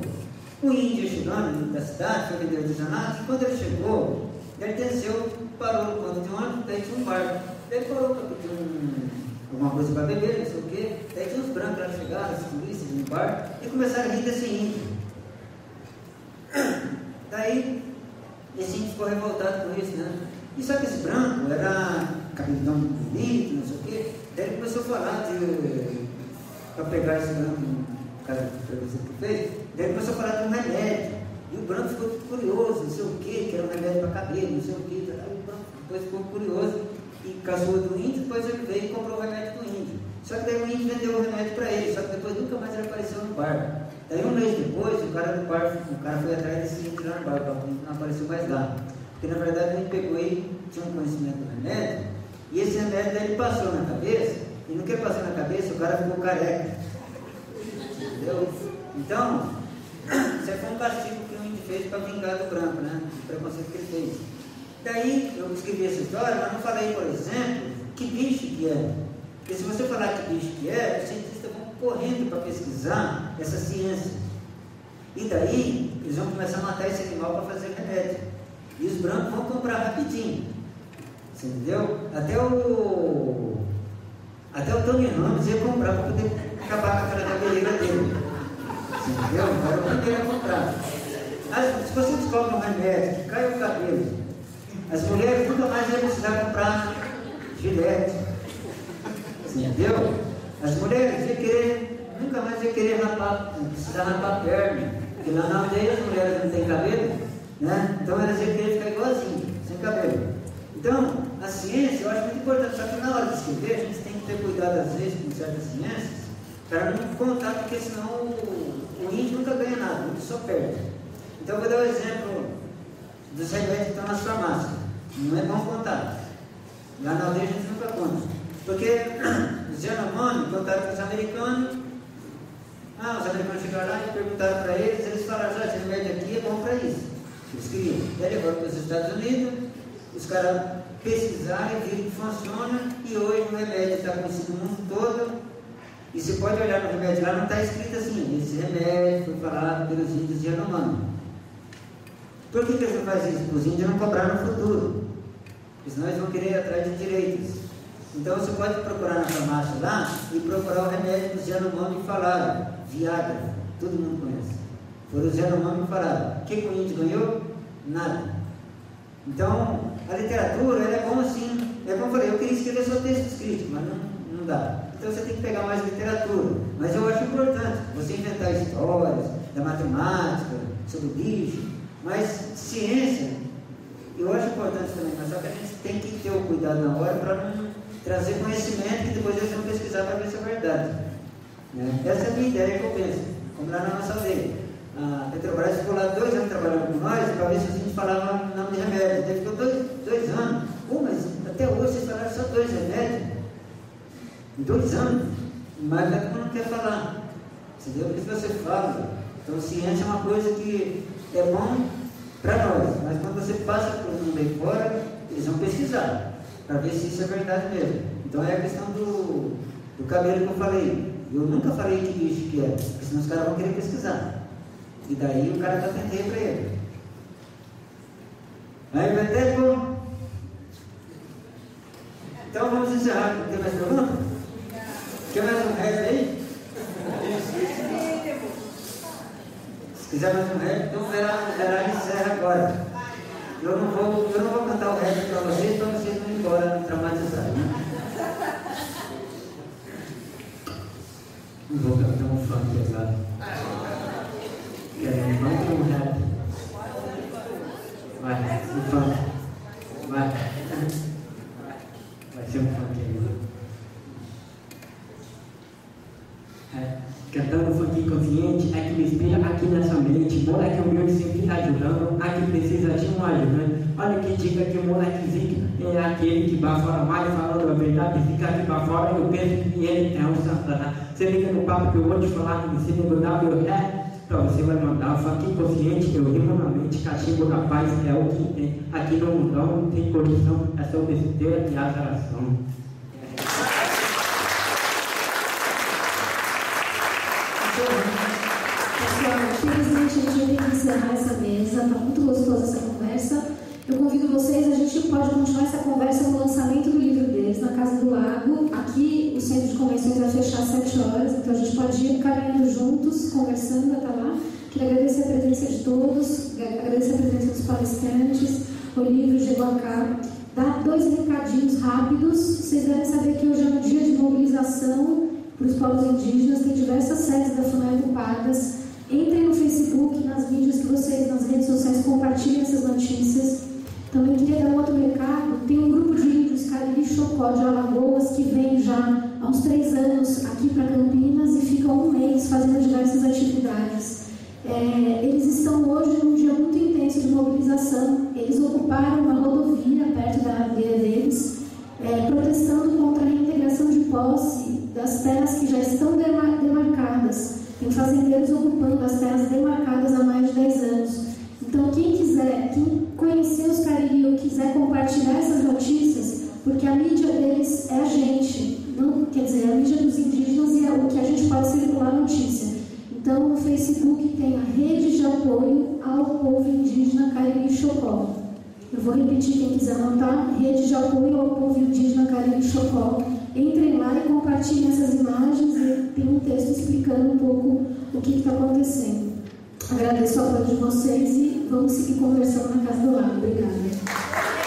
um índio chegando da cidade, foi vender artesanato, e quando ele chegou, ele desceu, parou no ponto de ônibus, daí tinha um barco. Daí ele parou para pedir alguma coisa para beber, não sei o quê. Daí tinha uns brancos lá que chegaram, os turistas no barco, e começaram a rir desse índio. Daí, esse índio ficou revoltado com isso, né? E só que esse branco era cabelão bonito, não sei o quê. Daí ele começou a falar para pegar esse branco, o cara que fez, Daí ele começou a falar de um remédio. E o Branco ficou curioso, não sei o que era um remédio para cabelo, não sei o que. Depois ficou curioso e caçou do índio, depois ele veio e comprou o remédio do índio. Só que daí o índio vendeu o remédio para ele, só que depois nunca mais ele apareceu no bar. Daí um mês depois, o cara do bar, o cara foi atrás desse índio lá no bar, o índio não apareceu mais lá. Porque na verdade ele pegou e tinha um conhecimento do remédio, e esse remédio daí ele passou na cabeça, e no que ele passou na cabeça, o cara ficou careca. Entendeu? Então, isso foi um castigo que o índio fez para vingar do branco, né? O preconceito que ele fez. Daí eu escrevi essa história, mas não falei, por exemplo, que bicho que é. Porque se você falar que bicho que é, os cientistas vão correndo para pesquisar essa ciência. E daí eles vão começar a matar esse animal para fazer remédio. E os brancos vão comprar rapidinho. Você entendeu? Até o Tony Ramos ia comprar para poder acabar com aquela cabeleira dele. Você entendeu? Era o primeiro a comprar. Se você descobre um remédio que cai o cabelo, as mulheres nunca mais iam precisar comprar gilete. Você entendeu? As mulheres nunca mais iam querer precisar rapar a perna. Porque lá na aldeia as mulheres não têm cabelo, né? Então elas iam querer ficar igualzinho, sem cabelo. Então, a ciência eu acho muito importante, só que na hora de escrever a gente tem que ter cuidado às vezes com certas ciências, para não contar, porque senão o índio nunca ganha nada, o índio só perde. Então eu vou dar o exemplo dos remédios que estão nas farmácias. Não é bom contar. Lá na aldeia a gente nunca conta. Porque os Yanomami contaram para os americanos. Os americanos chegaram lá e perguntaram para eles falaram, esse remédio aqui é bom para isso. Eles queriam. Daí levaram para os Estados Unidos, os caras pesquisaram e viram que funciona, e hoje o remédio está conhecido no mundo todo. E você pode olhar no remédio lá, não está escrito assim, esse remédio foi falado pelos índios Yanomami. Por que eles não fazem isso? Os índios não cobraram no futuro, porque senão eles vão querer ir atrás de direitos. Então você pode procurar na farmácia lá e procurar o remédio dos Yanomami que falaram, Viagra, todo mundo conhece. Foram os Yanomami que falaram. O que o índio ganhou? Nada. Então, a literatura ela é bom assim, é como eu falei, eu queria escrever só texto escrito, mas não dá. Então você tem que pegar mais literatura. Mas eu acho importante você inventar histórias da matemática, sobre o bicho, mas ciência, eu acho importante também, mas só que a gente tem que ter o cuidado na hora para não trazer conhecimento que depois eles vão pesquisar para ver se é verdade. Essa é a minha ideia que eu penso, como lá na nossa aldeia. A Petrobras ficou lá 2 anos trabalhando com nós para ver se a gente falava o nome de remédio. Ele ficou 2 anos. Mas até hoje vocês falaram só 2 remédios? Em 2 anos. Mas não quer falar. Entendeu? Por isso você fala. Então ciência é uma coisa que é bom para nós, mas quando você passa por um mundo aí fora, eles vão pesquisar para ver se isso é verdade mesmo. Então é a questão do cabelo que eu falei. Eu nunca falei que bicho que é, porque senão os caras vão querer pesquisar. E daí o cara dá tenteio para ele. Aí vai tempo. Então vamos encerrar. Tem mais pergunta? Quer mais um rap aí? Se quiser mais um rap, então o Verá encerra agora. Eu não vou cantar o rap para vocês não ir embora traumatizados. Não vou cantar um funk pesado. Vamos para um rap. Vai, um funk. Vai. Vai ser um funk aí. Cantando funk inconsciente, é que me inspira aqui nessa mente. Moleque humilde sempre ajudando, aqui precisa de um ajudante. Olha que dica que o moleque zica é aquele que vai fora mais falando a verdade. Fica aqui pra fora eu penso que ele é um satanás. Você liga no papo que eu vou te falar, que você não mudar meu ré. Então você vai mandar funk inconsciente, eu rimo na mente, cachimbo da paz é o que tem. Aqui no mundão não tem condição, é só besteira e azaração. Pessoal, infelizmente a gente vai ter que encerrar essa mesa, está muito gostosa essa conversa. Eu convido vocês, a gente pode continuar essa conversa no lançamento do livro deles, na Casa do Lago. Aqui o centro de convenções vai fechar às 7 horas, então a gente pode ir caminhando juntos, conversando até lá. Queria agradecer a presença de todos, agradecer a presença dos palestrantes. O livro chegou a cá. Dar 2 recadinhos rápidos. Vocês devem saber que hoje é um dia de mobilização para os povos indígenas, tem diversas sedes da FUNAI ocupadas. Entrem no Facebook. Chocó de Alagoas, que vem já há uns 3 anos aqui para Campinas e fica um mês fazendo diversas atividades. Eles estão hoje num dia muito intenso de mobilização. Eles ocuparam uma rodovia perto da aldeia deles, protestando contra a reintegração de posse das terras que já estão demarcadas. Tem fazendeiros ocupando as terras demarcadas há mais de 10 anos. Então, quem conhecer os Cariri ou quiser compartilhar essas notícias, porque a mídia deles é a gente, não, quer dizer, a mídia dos indígenas e é o que a gente pode circular notícia. Então, no Facebook tem a Rede de Apoio ao Povo Indígena Cariri Chocó. Eu vou repetir, quem quiser anotar, Rede de Apoio ao Povo Indígena Cariri Chocó. Entrem lá e compartilhem essas imagens e tem um texto explicando um pouco o que está acontecendo. Agradeço o apoio de vocês e vamos seguir conversando na Casa do Lago. Obrigada.